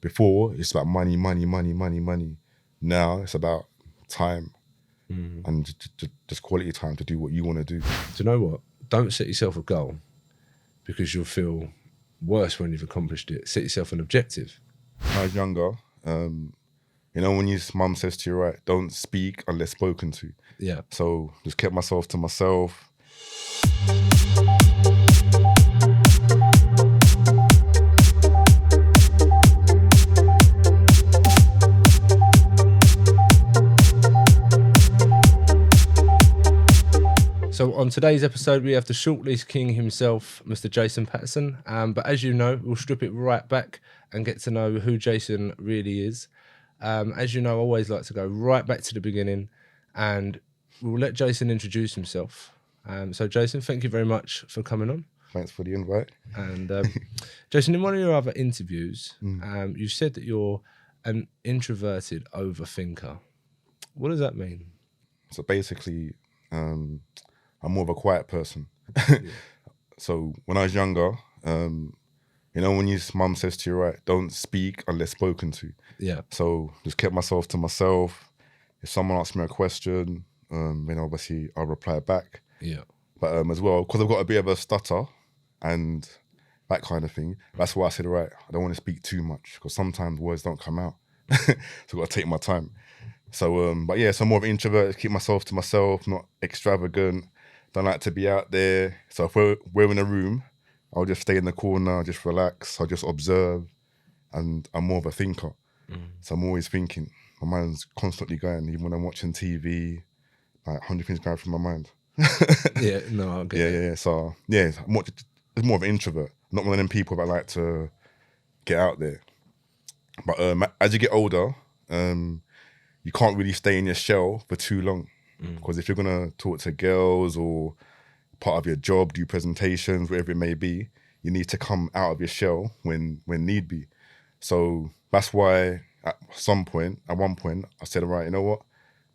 before it's about money. Now it's about time and just quality time to do what you want to do. Do you know what? Don't set yourself a goal because you'll feel worse when you've accomplished it. Set yourself an objective. When I was younger, you know, when your mum says to you, right, don't speak unless spoken to. Yeah. So just kept myself to myself. So on today's episode, we have the short lease king himself, Mr. Jason Patterson. But as you know, we'll strip it right back and get to know who Jason really is. As you know, I always like to go right back to the beginning, and we'll let Jason introduce himself. So Jason, thank you very much for coming on. Thanks for the invite. And Jason, in one of your other interviews, you said that you're an introverted overthinker. What does that mean? So basically, I'm more of a quiet person. So when I was younger, you know, when your mum says to you, right, don't speak unless spoken to. Yeah. So just kept myself to myself. If someone asks me a question, then obviously I'll reply back. Yeah. But as well, because I've got a bit of a stutter and that kind of thing, that's why I said, right, I don't want to speak too much because sometimes words don't come out. So I've got to take my time. So, but yeah, so I'm more of an introvert, keep myself to myself, not extravagant, don't like to be out there. So if we're in a room, I'll just stay in the corner, just relax, I'll just observe, and I'm more of a thinker. So I'm always thinking. My mind's constantly going, even when I'm watching TV, like 100 things going through my mind. Yeah, no, I get it. Yeah. So, yeah, it's more of an introvert, not one of them people that like to get out there. But as you get older, you can't really stay in your shell for too long. Because if you're going to talk to girls or part of your job, do presentations, whatever it may be, you need to come out of your shell when need be. So that's why at one point, I said, all right, you know what?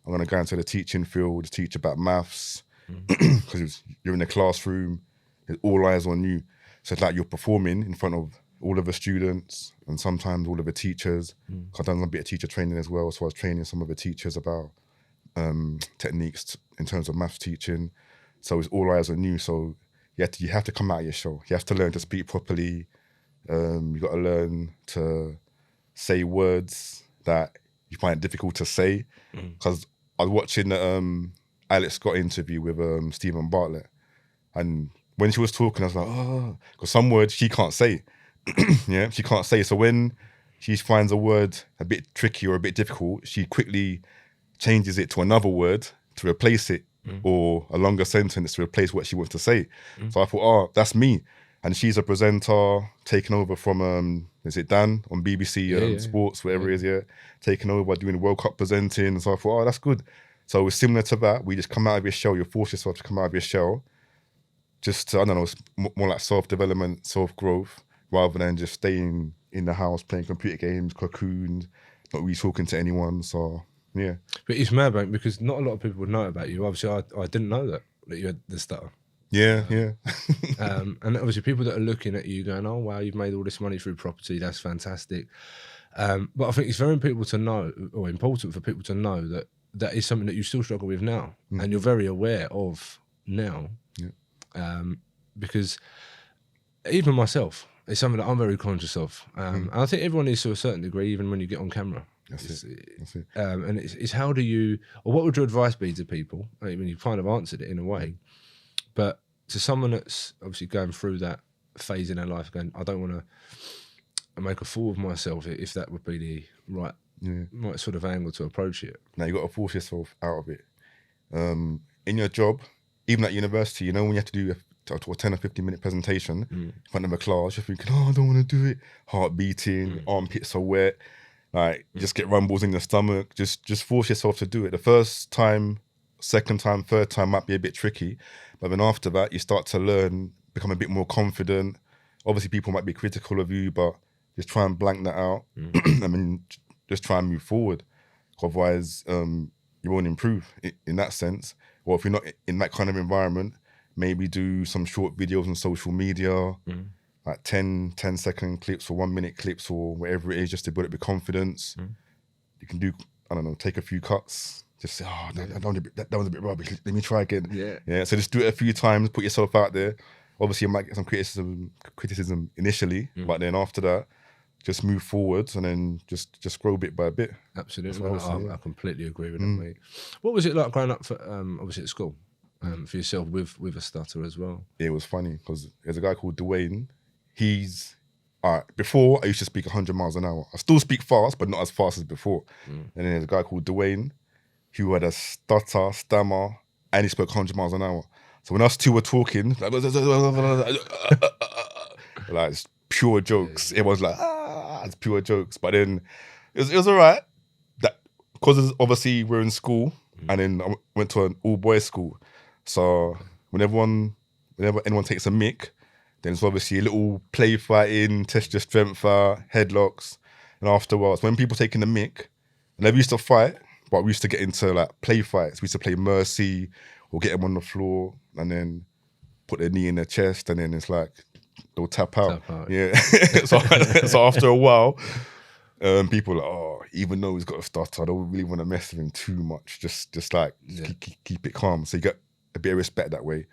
I'm going to go into the teaching field, teach about maths, because you're in the classroom, there's all eyes on you. So it's like you're performing in front of all of the students and sometimes all of the teachers. I've done a bit of teacher training as well, so I was training some of the teachers about techniques in terms of maths teaching. So it's all eyes on you. So you have to come out of your shell. You have to learn to speak properly. You got to learn to say words that you find it difficult to say. Because I was watching the Alex Scott interview with Stephen Bartlett, and when she was talking, I was like, oh, because some words she can't say. Yeah, she can't say. So when she finds a word a bit tricky or a bit difficult, she quickly changes it to another word to replace it, or a longer sentence to replace what she wants to say. So I thought, oh, that's me. And she's a presenter taking over from, is it Dan on BBC Sports, whatever it is, taking over, doing World Cup presenting. So I thought, oh, that's good. So it's similar to that. We just come out of your shell. You force yourself to come out of your shell. Just to, I don't know, it's more like self-development, self-growth, rather than just staying in the house playing computer games, cocooned, not really talking to anyone. So yeah. But it's mad, mate, because not a lot of people would know about you. Obviously, I didn't know that you had the stutter. Yeah. And obviously people that are looking at you going, oh, wow, you've made all this money through property. That's fantastic. But I think it's very important for people to know that that is something that you still struggle with now. And you're very aware of now. Yeah. Because even myself, it's something that I'm very conscious of. And I think everyone is to a certain degree, even when you get on camera. That's it. And it's how do you, or what would your advice be to people? I mean, you kind of answered it in a way, but to someone that's obviously going through that phase in their life, going, I don't want to make a fool of myself, if that would be the right sort of angle to approach it. Now you got to force yourself out of it. In your job, even at university, you know, when you have to do a 10 or 15 minute presentation in front of a class, you're thinking, oh, I don't want to do it. Heart beating, armpits are wet. Like, you just get rumbles in your stomach. Just force yourself to do it. The first time, second time, third time might be a bit tricky. But then after that, you start to learn, become a bit more confident. Obviously, people might be critical of you, but just try and blank that out. I mean, just try and move forward. Otherwise, you won't improve in that sense. Or if you're not in that kind of environment, maybe do some short videos on social media. like 10-second clips or 1 minute clips or whatever it is, just to build up your confidence. You can do, I don't know, take a few cuts. Just say, oh, that was a bit rubbish. Let me try again. Yeah. So just do it a few times, put yourself out there. Obviously, you might get some criticism initially, but then after that, just move forwards and then just grow bit by bit. Absolutely. I completely agree with that, mate. What was it like growing up, obviously at school, for yourself with a stutter as well? It was funny because there's a guy called Dwayne. He's, before I used to speak 100 miles an hour. I still speak fast, but not as fast as before. And then there's a guy called Dwayne who had a stutter, stammer, and he spoke 100 miles an hour. So when us two were talking, like it's pure jokes. It was like, it's pure jokes. But then it was all right. Because obviously we're in school, and then I went to an all-boys school. So whenever anyone takes a mick, then it's obviously a little play fighting, test your strength out, headlocks. And afterwards, when people taking the mick, I never used to fight, but we used to get into like play fights. We used to play mercy or get them on the floor and then put their knee in their chest, and then it's like they'll tap out. Yeah. so after a while, people are like, oh, even though he's got a stutter, I don't really want to mess with him too much. Just like keep it calm. So you get a bit of respect that way.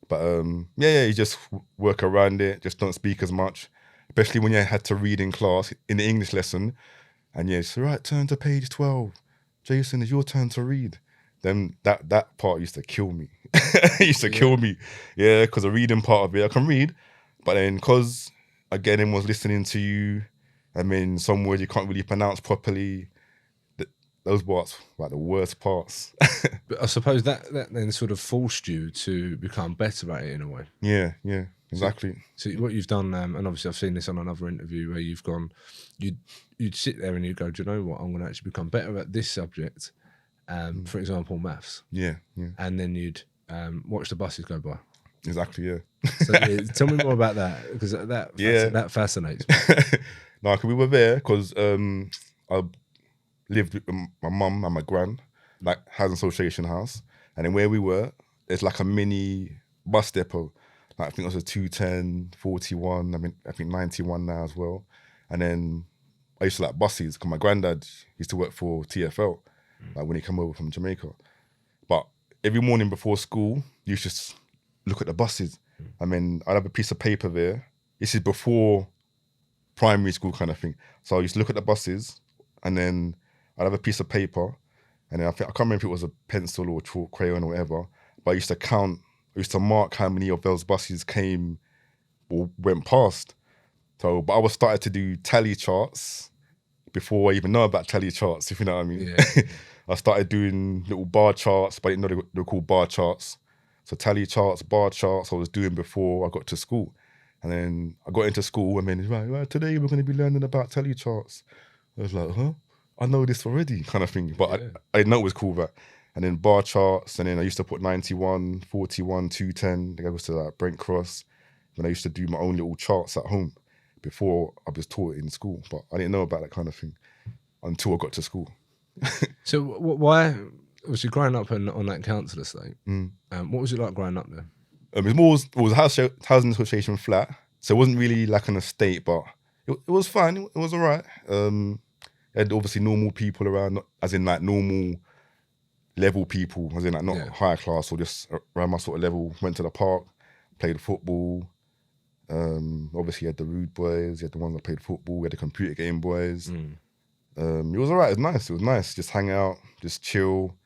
But you just work around it. Just don't speak as much, especially when you had to read in class in the English lesson. And it's right, turn to page 12. Jason, it's your turn to read. Then that part used to kill me. It used to kill me. Yeah, because the reading part of it, I can read, but then because again, everyone's listening to you. I mean, some words you can't really pronounce properly. Those parts, like the worst parts. But I suppose that then sort of forced you to become better at it in a way. Yeah, exactly. So what you've done, and obviously I've seen this on another interview where you've gone, you'd sit there and you go, do you know what? I'm going to actually become better at this subject. For example, maths. Yeah. And then you'd watch the buses go by. Exactly, yeah. So tell me more about that, because that fascinates me. No, cause we were there because I lived with my mum and my gran, like Housing Association house, and then where we were, there's like a mini bus depot. Like I think it was a 210, 41. I think 91 now as well. And then I used to like buses because my granddad used to work for TFL, like when he came over from Jamaica. But every morning before school, you used to just look at the buses. I mean, I'd have a piece of paper there. This is before primary school kind of thing. So I used to look at the buses, and then I'd have a piece of paper, and then I can't remember if it was a pencil or chalk, crayon or whatever, but I used to count, I used to mark how many of those buses came or went past. So, but I was started to do tally charts before I even know about tally charts, if you know what I mean. Yeah. I started doing little bar charts, but I didn't know they were called bar charts. So tally charts, bar charts, I was doing before I got to school. And then I got into school, and then right, today we're going to be learning about tally charts. I was like, huh? I know this already, kind of thing. But I didn't know it was cool, that. And then bar charts, and then I used to put 91, 41, 210. I goes to like Brent Cross. Then I used to do my own little charts at home before I was taught it in school. But I didn't know about that kind of thing until I got to school. So why, obviously growing up on that council estate, what was it like growing up there? It was a housing association flat. So it wasn't really like an estate, but it was fine. It was all right. Had obviously normal people around, as in like normal level people, as in like not higher class or just around my sort of level. Went to the park, played football. Obviously, you had the rude boys, you had the ones that played football, we had the computer game boys. It was all right. It was nice. Just hang out, just chill,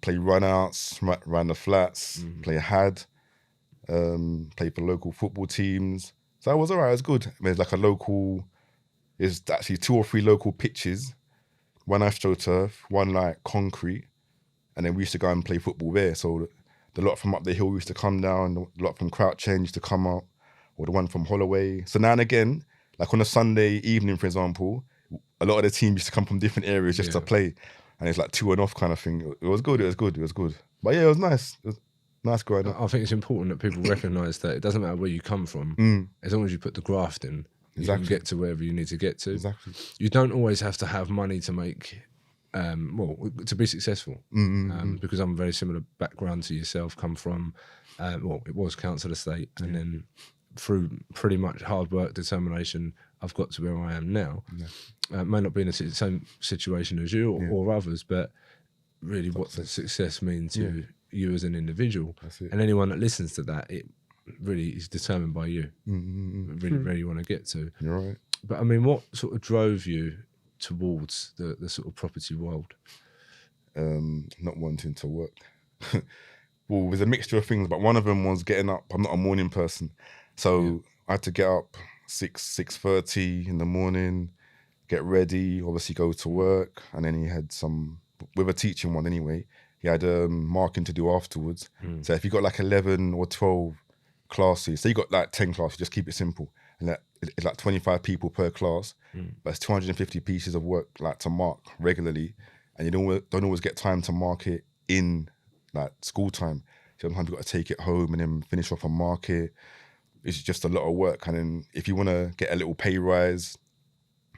play run-outs, run the flats, play had, play for local football teams. So it was all right. It was good. There's like there's actually 2 or 3 local pitches, one AstroTurf, one like concrete, and then we used to go and play football there. So the lot from up the hill used to come down, the lot from Crouch End used to come up, or the one from Holloway. So now and again, like on a Sunday evening, for example, a lot of the team used to come from different areas just to play, and it's like 2 and off kind of thing. It was good. But yeah, it was nice. It was nice growing up. I think it's important that people recognise that it doesn't matter where you come from, as long as you put the graft in. You can get to wherever you need to get to. Exactly. You don't always have to have money to make, to be successful. Because I'm a very similar background to yourself. Come from, it was council estate, and then through pretty much hard work, determination, I've got to where I am now. May not be in the same situation as you or others, but really what the success means to you as an individual. And anyone that listens to that, it really is determined by you. Really where you want to get to. You're right. But I mean, what sort of drove you towards the sort of property world? Not wanting to work. Well, there's a mixture of things, but one of them was getting up. I'm not a morning person, so I had to get up 6:30 in the morning, get ready, obviously go to work, and then he had with a teaching one anyway, he had marking to do afterwards. So if you got like 11 or 12 classes, so you got like 10 classes, just keep it simple, and it's like 25 people per class, but it's 250 pieces of work like to mark regularly, and you don't always get time to mark it in like school time. Sometimes you've got to take it home and then finish off and mark it. It's just a lot of work. And then if you want to get a little pay rise,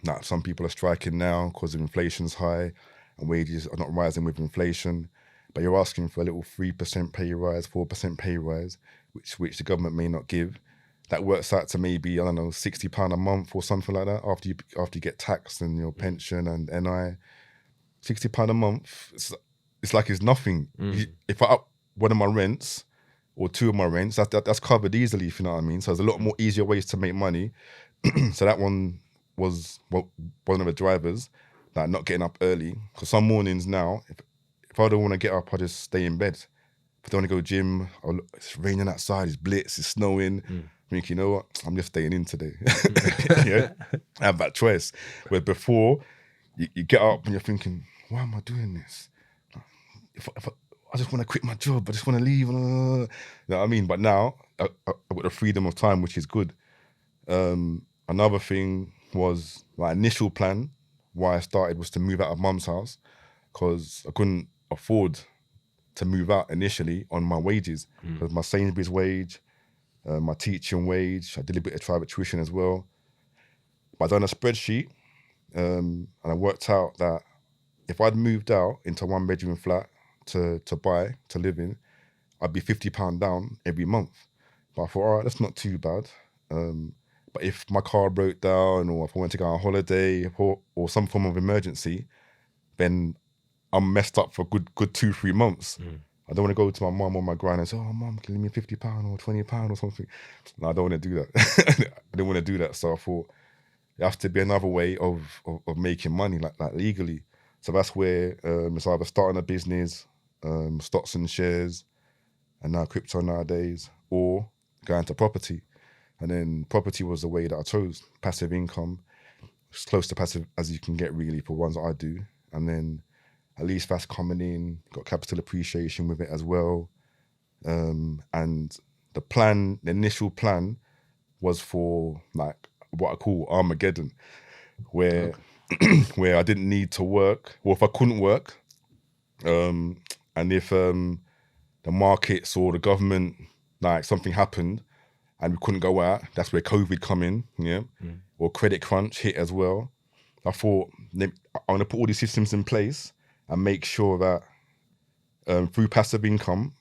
like some people are striking now because inflation's high and wages are not rising with inflation, but you're asking for a little 3% pay rise, 4% pay rise, which the government may not give. That works out to maybe, I don't know, £60 a month or something like that after you get taxed and your pension and NI. £60 a month, it's like it's nothing. If I up one of my rents or two of my rents, that's covered easily, if you know what I mean. So there's a lot more easier ways to make money. So that one was one of the drivers, like not getting up early. Because some mornings now, if I don't want to get up, I just stay in bed. If I don't want to go gym, it's raining outside, it's blitz, it's snowing. I think, you know what, I'm just staying in today. I have that choice. Where before, you get up and you're thinking, why am I doing this? If I just want to quit my job, I just want to leave. You know what I mean? But now, I've got the freedom of time, which is good. Another thing was my initial plan, why I started, was to move out of mum's house, because I couldn't afford to move out initially on my wages. Because my Sainsburys wage, my teaching wage, I did a bit of private tuition as well. But I done a spreadsheet, and I worked out that if I'd moved out into a 1-bedroom flat to live in, I'd be £50 down every month. But I thought, all right, that's not too bad. But if my car broke down, or if I went to go on holiday, or some form of emergency, then I'm messed up for good 2-3 months. I don't want to go to my mum or my gran and say, oh, mum, can you give me £50 or £20 or something? No, I don't want to do that. I didn't want to do that. So I thought, there has to be another way of making money, like legally. So that's where it's either starting a business, stocks and shares, and now crypto nowadays, or going to property. And then property was the way that I chose. Passive income, as close to passive as you can get really for ones that I do. And then at least that's coming in, got capital appreciation with it as well. And the initial plan was for like what I call Armageddon, where where I didn't need to work, or if I couldn't work, and if the markets or the government, like something happened and we couldn't go out, that's where COVID come in, or credit crunch hit as well. I thought, I'm going to put all these systems in place and make sure that through passive income,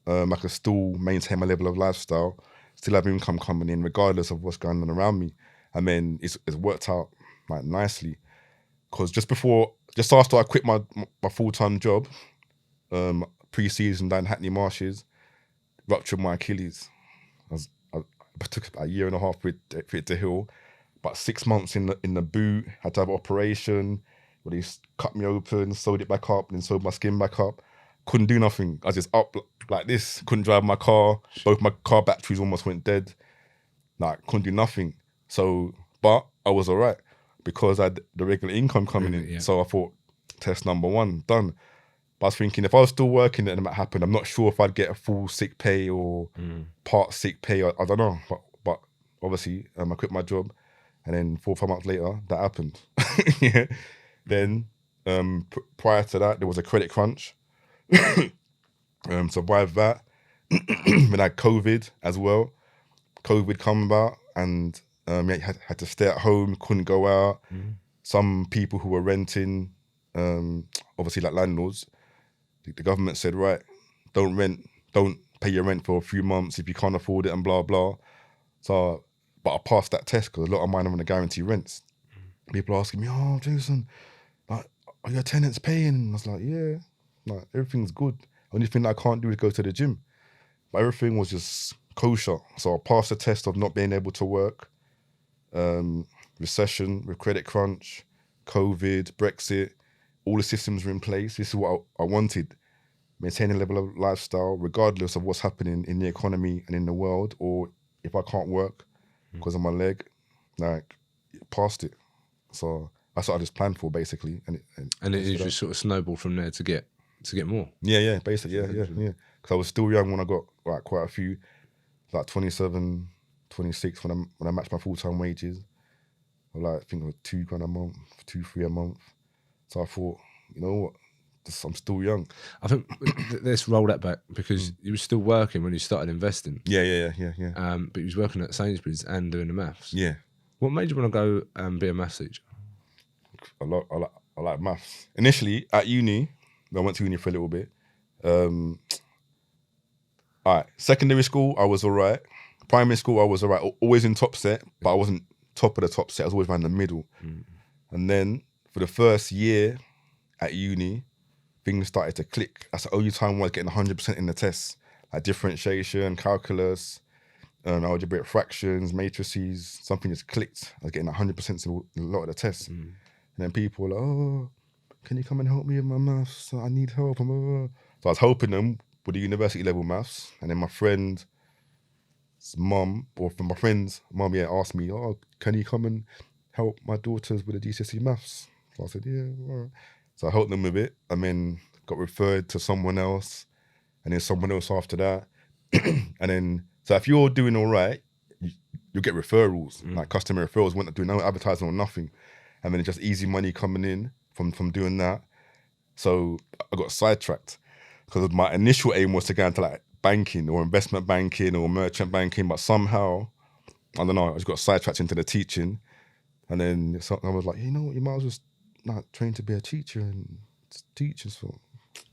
I can still maintain my level of lifestyle, still have income coming in regardless of what's going on around me. And then it's worked out like nicely. Because just after I quit my full-time job, pre-season down Hackney Marshes, ruptured my Achilles. It took about 1.5 years for it to heal. But 6 months in the boot, had to have an operation, where they cut me open, sewed it back up, then sewed my skin back up. Couldn't do nothing. I was just up like this, couldn't drive my car. Both my car batteries almost went dead. Like, couldn't do nothing. So, but I was all right because I had the regular income coming in. So I thought, test number 1, done. But I was thinking, if I was still working and that happened, I'm not sure if I'd get a full sick pay or part sick pay. I don't know. But obviously, I quit my job. And then 4 or 5 months later, that happened. Then prior to that, there was a credit crunch. Survived that. Then I had COVID as well. COVID come about, and had to stay at home, couldn't go out. Some people who were renting, obviously like landlords, the government said, right, don't pay your rent for a few months if you can't afford it and blah, blah. So, but I passed that test because a lot of mine are on the guarantee rents. People are asking me, oh, Jason, like, are your tenants paying? And I was like, yeah, like, everything's good. Only thing that I can't do is go to the gym. But everything was just kosher. So I passed the test of not being able to work, recession with credit crunch, COVID, Brexit, all the systems were in place. This is what I wanted. Maintain a level of lifestyle, regardless of what's happening in the economy and in the world, or if I can't work because of my leg, like, past it. So that's what I just planned for, basically. And it just sort of snowballed from there to get more. Yeah, basically, yeah. Because I was still young when I got like quite a few, like 27, 26 when I matched my full-time wages. I think it was £2,000 a month, 2-3 a month. So I thought, you know what? I'm still young. I think let's roll that back because you were still working when you started investing. Yeah. But you was working at Sainsburys and doing the maths. Yeah. What made you want to go and be a maths teacher? I like maths. Initially at uni, I went to uni for a little bit. All right, secondary school I was all right. Primary school I was all right. Always in top set, but I wasn't top of the top set. I was always around the middle. And then for the first year at uni, things started to click. That's the only time I was getting 100% in the tests, like differentiation, calculus, algebraic fractions, matrices. Something just clicked. I was getting 100% to a lot of the tests. And then people were like, oh, can you come and help me with my maths? I need help. So I was helping them with the university level maths. And then my friend's mum, or from my friend's mum, asked me, oh, can you come and help my daughters with the GCSE maths? So I said, yeah, all right. So I helped them with it, and then got referred to someone else, and then someone else after that. And then, so if you're doing all right, you'll get referrals, like customer referrals, wouldn't do no advertising or nothing. And then it's just easy money coming in from doing that. So I got sidetracked because my initial aim was to get into like banking or investment banking or merchant banking, but somehow, I don't know, I just got sidetracked into the teaching. And then I was like, you know what, you might as well just not train to be a teacher and teach. So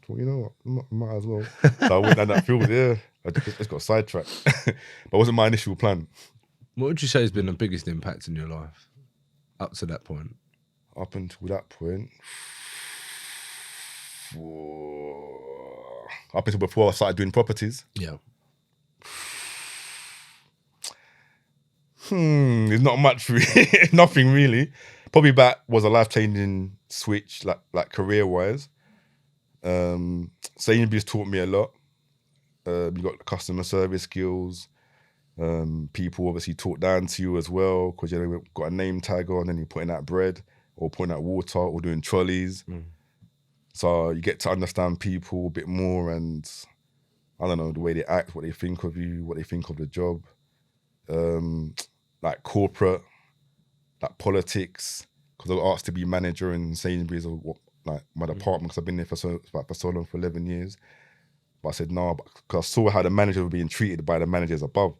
you know what, might as well. So I went down that field, I just got sidetracked. But it wasn't my initial plan. What would you say has been the biggest impact in your life up to that point? Up until that point, up until before I started doing properties. Yeah. There's not much, really. Nothing really. Probably that was a life-changing switch, like career-wise. Sainsburys taught me a lot. You got customer service skills. People obviously talk down to you as well because you got a name tag on and you're putting out bread or putting out water or doing trolleys. So you get to understand people a bit more and, I don't know, the way they act, what they think of you, what they think of the job. Like corporate, like politics, because I was asked to be manager in Sainsburys or like my department because I've been there for so long, for 11 years. But I said no, because I saw how the managers were being treated by the managers above.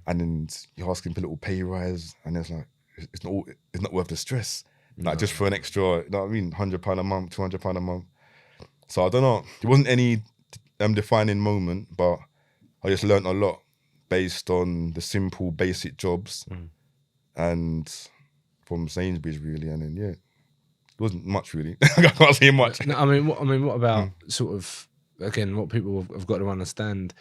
And then you're asking for a little pay rise and it's like, it's not worth the stress. Like just for an extra, you know what I mean, £100 a month, £200 a month. So I don't know, there wasn't any defining moment, but I just learned a lot based on the simple, basic jobs and from Sainsburys really. And then, it wasn't much really. I can't say much. No, I mean, what about sort of, again, what people have got to understand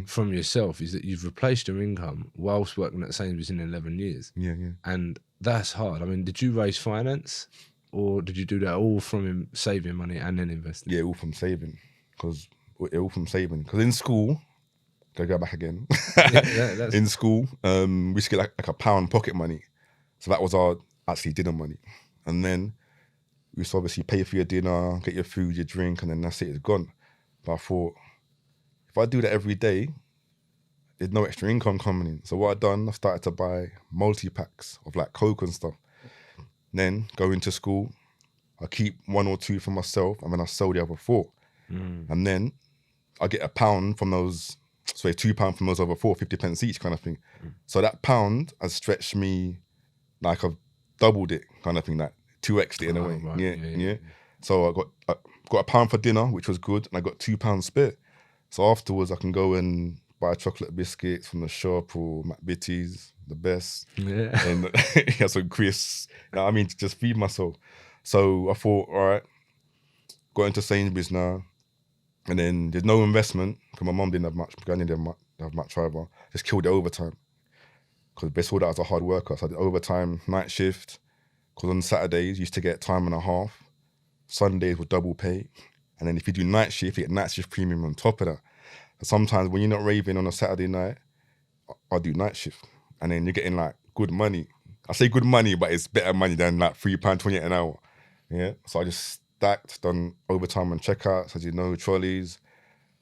from yourself is that you've replaced your income whilst working at Sainsburys in 11 years. Yeah. And that's hard. I mean, did you raise finance or did you do that all from saving money and then investing? Yeah, all from saving. Because in school, gotta go back again. In school, we used to get like £1 pocket money. So that was our actually dinner money. And then we used to obviously pay for your dinner, get your food, your drink, and then that's it, it's gone. But I thought, if I do that every day, there's no extra income coming in. So what I done, I started to buy multi-packs of like Coke and stuff. Then go into school, I keep 1 or 2 for myself, and then I sell the other 4. And then I get £1 from those, sorry, £2 from those other 4, 50 pence each kind of thing. So that £1 has stretched me, like I've doubled it kind of thing, like 2x'd it in a way. Right. Yeah. So I got £1 for dinner, which was good, and I got £2 spare. So afterwards I can go and buy chocolate biscuits from the shop or McVitie's, the best. Yeah. And yeah, some crisps. You know what I mean, to just feed myself. So I thought, all right, got into Sainsburys now. And then there's no investment because my mum didn't have much, granny didn't have much either. Just killed the overtime because they saw that as a hard worker. So I did overtime, night shift. Because on Saturdays, you used to get time and a half. Sundays with double pay. And then if you do night shift, you get night shift premium on top of that. So sometimes when you're not raving on a Saturday night, I'll do night shift. And then you're getting like good money. I say good money, but it's better money than like £3.28 an hour. Yeah. So I just stacked, done overtime on checkouts, as you know, trolleys.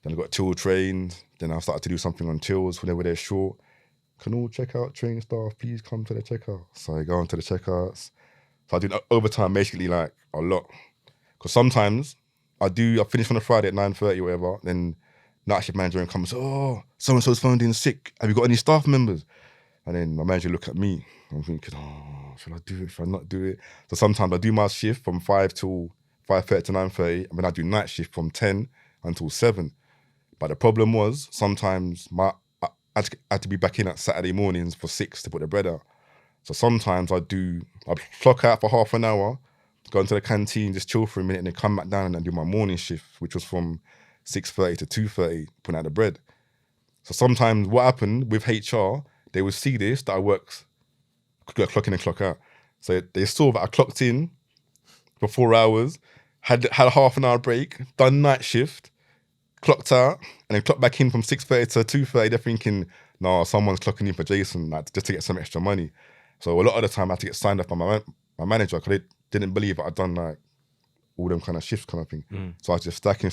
Then I got till trains. Then I started to do something on tills whenever they're short. Can all checkout train staff please come to the checkout? So I go on to the checkouts. So I do overtime basically like a lot. Because sometimes I finish on a Friday at 9:30 or whatever, then night shift manager comes, oh, so-and-so's phoned in sick. Have you got any staff members? And then my manager look at me. I'm thinking, oh, should I do it? Should I not do it? So sometimes I do my shift from 5 till 5:30 to 9:30, and then I do night shift from 10 until 7. But the problem was sometimes I had to be back in at Saturday mornings for 6 to put the bread out. So sometimes I'd clock out for half an hour, go into the canteen, just chill for a minute, and then come back down and do my morning shift, which was from 6:30 to 2:30, putting out the bread. So sometimes what happened with HR, they would see this, that I worked clock in and clock out. So they saw that I clocked in for 4 hours, had a half an hour break, done night shift, clocked out, and then clocked back in from 6:30 to 2:30. They're thinking, no, someone's clocking in for Jason, like, just to get some extra money. So a lot of the time I had to get signed up by my manager because they didn't believe that I'd done like all them kind of shifts kind of thing. So I was just stacking.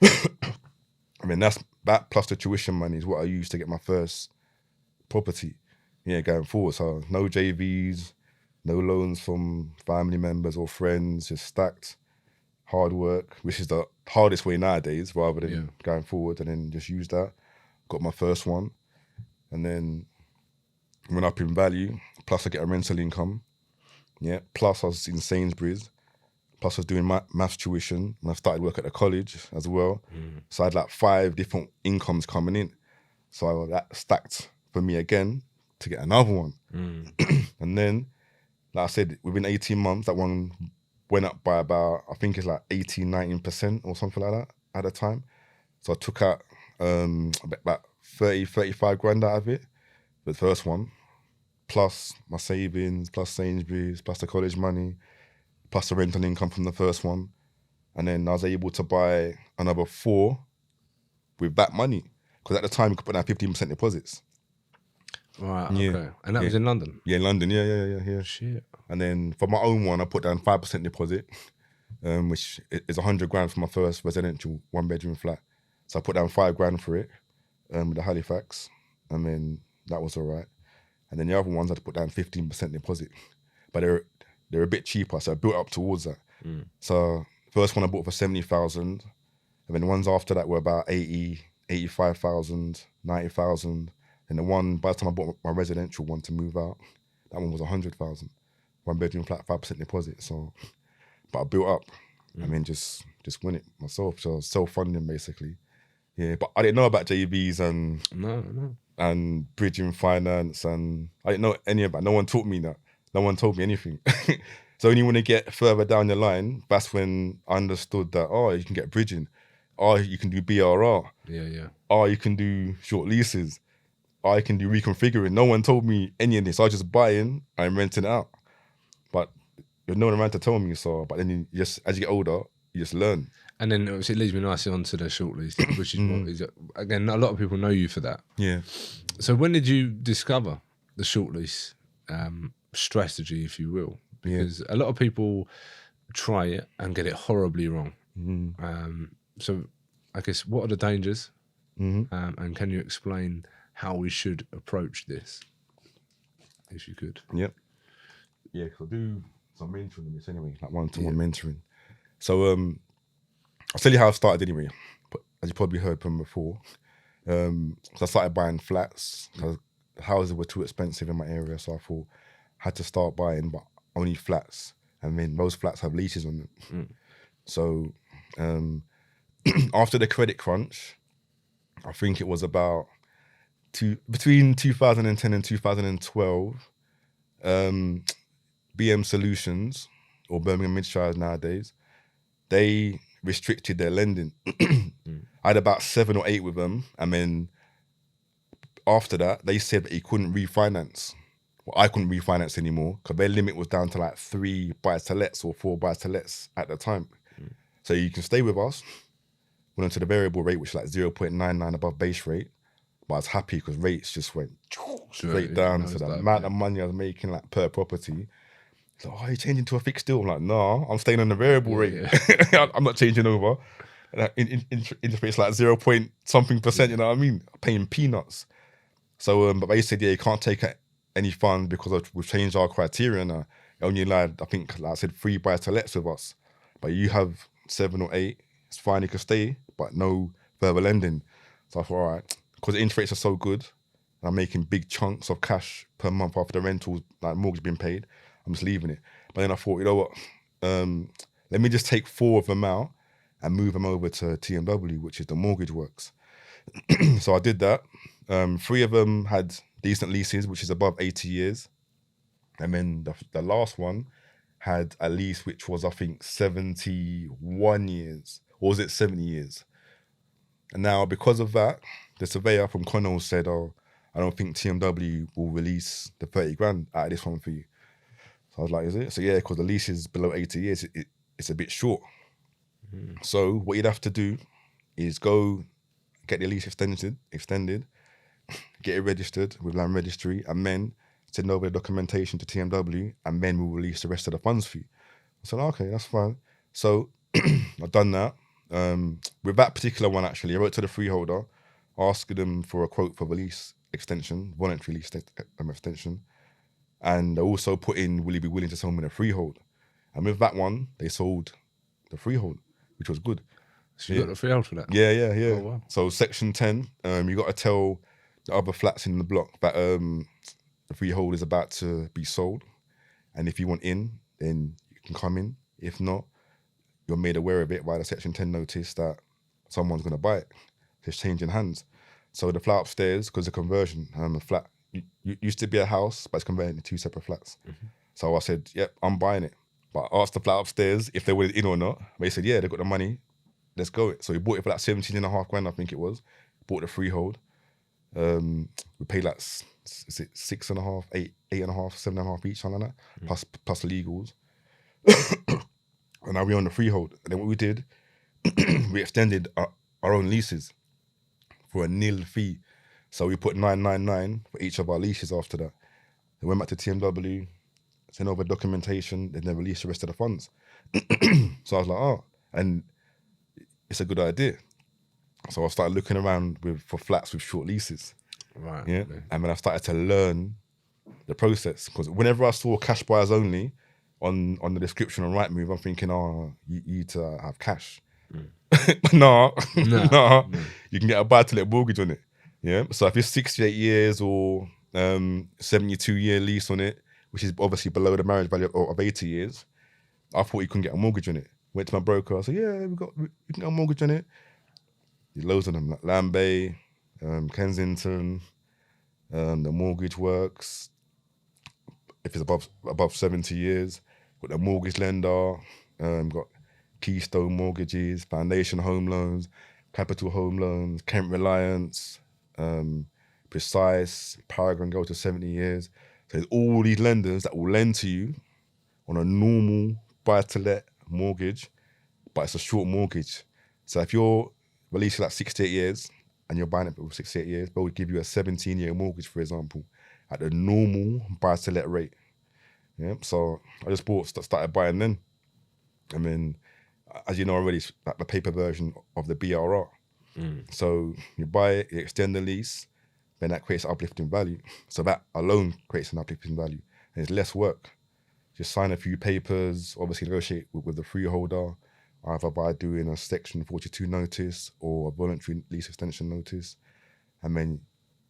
I mean, that plus the tuition money is what I used to get my first property, going forward. So no JVs, no loans from family members or friends, just stacked, hard work, which is the hardest way nowadays rather than going forward, and then just use that. Got my first one, and then went up in value, plus I get a rental income. Yeah, plus I was in Sainsburys, plus I was doing maths tuition, and I started work at the college as well. So I had like 5 different incomes coming in. So that stacked for me again to get another one. And then, like I said, within 18 months, that one went up by about, I think it's like 18, 19% or something like that at the time. So I took out about 30, 35 grand out of it. The first one, plus my savings, plus Sainsbury's, plus the college money, plus the rental income from the first one. And then I was able to buy another 4 with that money. Because at the time, you could put down 15% deposits. Right, okay. And that was in London? Yeah, in London, yeah. Shit. And then for my own one, I put down 5% deposit, which is 100 grand for my first residential 1-bedroom flat. So I put down 5 grand for it with the Halifax. And then that was all right. And then the other ones I had to put down 15% deposit. But they're a bit cheaper, so I built up towards that. So first one I bought for 70,000. And then the ones after that were about 80, 85,000, 90,000. And the one, by the time I bought my residential one to move out, that one was 100,000. 1-bedroom flat, 5% deposit. So, but I built up. I mean, just win it myself. So I was self-funding basically. Yeah, but I didn't know about JVs and bridging finance, and I didn't know any of that. No one taught me that. No one told me anything. So only when you get further down the line, that's when I understood that, you can get bridging. You can do BRR. Yeah. You can do short leases. I can do reconfiguring. No one told me any of this. I was just buying and renting it out. But there's no one around to tell me so. But then as you get older, you just learn. And then it leads me nicely onto the short lease, which is what is, again, a lot of people know you for that. Yeah. So when did you discover the short lease strategy, if you will? Because a lot of people try it and get it horribly wrong. So I guess, what are the dangers? And can you explain how we should approach this, if you could? Yep. Yeah, because I do some mentoring in this anyway, like one-to-one mentoring. So I'll tell you how I started anyway, but as you probably heard from before, so I started buying flats because houses were too expensive in my area, so I thought I had to start buying, but only flats. And then most flats have leases on them. So after the credit crunch, I think it was about between 2010 and 2012. BM Solutions, or Birmingham Midshires nowadays, they restricted their lending. I had about 7 or 8 with them, and then after that, they said that he couldn't refinance. Well, I couldn't refinance anymore because their limit was down to like 3 buy-to-lets or 4 buy-to-lets at the time. So you can stay with us. Went on to the variable rate, which is like 0.99 above base rate. But I was happy because rates just went straight down. So the amount of money I was making like per property. So, oh, you're changing to a fixed deal? I'm like, no, I'm staying on the variable rate. Yeah. I'm not changing over. Interest rate's like 0 point something %, you know what I mean? I'm paying peanuts. So, but they said, yeah, you can't take any fund because we've changed our criteria now. Only allowed, I think, like I said, 3 buy-to-lets with us. But you have 7 or 8, it's fine, you can stay, but no further lending. So I thought, all right, because the interest rates are so good, and I'm making big chunks of cash per month after the rentals, like mortgage being paid, I'm just leaving it. But then I thought, you know what, let me just take 4 of them out and move them over to TMW, which is the mortgage works. So I did that. 3 of them had decent leases, which is above 80 years. And then the last one had a lease which was, I think, 71 years. Or was it 70 years? And now, because of that, the surveyor from Connell said, oh, I don't think TMW will release the 30 grand out of this one for you. So I was like, is it? So yeah, because the lease is below 80 years, it's a bit short. So what you'd have to do is go get the lease extended, get it registered with Land Registry, and then send over the documentation to TMW, and then we'll release the rest of the funds for you. I said, okay, that's fine. So I've done that. With that particular one, actually, I wrote to the freeholder, asking them for a quote for the lease extension, voluntary lease extension. And I also put in, will you be willing to sell me the freehold? And with that one, they sold the freehold, which was good. So you got the freehold for that? Yeah. Oh, wow. So Section 10, you got to tell the other flats in the block that the freehold is about to be sold. And if you want in, then you can come in. If not, you're made aware of it by the Section 10 notice that someone's going to buy it. It's changing hands. So the flat upstairs, because the conversion, the flat used to be a house, but it's converted into 2 separate flats. So I said, yep, I'm buying it. But I asked the flat upstairs if they were in or not. They said, yeah, they got the money. Let's go. So we bought it for like 17.5 grand, I think it was. Bought the freehold. We paid like, is it 6.5, 8.5, 7.5 each, something like that, plus legals. And now we're on the freehold. And then what we did, we extended our own leases for a nil fee. So we put 999 for each of our leases after that. They went back to TMW, sent over documentation, then they released the rest of the funds. So I was like, oh, and it's a good idea. So I started looking around for flats with short leases. Right. Yeah. And then I started to learn the process, because whenever I saw cash buyers only on the description on Rightmove, I'm thinking, oh, you need to have cash. No. You can get a buy-to-let mortgage on it. Yeah. So if it's 68 years or 72-year lease on it, which is obviously below the marriage value of 80 years, I thought you couldn't get a mortgage on it. Went to my broker. I said, yeah, you can get a mortgage on it. There's loads of them, like Lambay, Kensington, the mortgage works. If it's above 70 years, got the mortgage lender, got Keystone Mortgages, Foundation Home Loans, Capital Home Loans, Kent Reliance, Precise, Paragon go to 70 years. So there's all these lenders that will lend to you on a normal buy-to-let mortgage, but it's a short mortgage. So if you're releasing like 68 years and you're buying it for 68 years, they'll give you a 17-year mortgage, for example, at the normal buy-to-let rate. Yeah. So I just started buying then. I mean, as you know already, it's like the paper version of the BRR. So you buy it, you extend the lease, then that creates uplifting value. So that alone creates an uplifting value. And it's less work. Just sign a few papers, obviously negotiate with the freeholder, either by doing a Section 42 notice or a voluntary lease extension notice. And then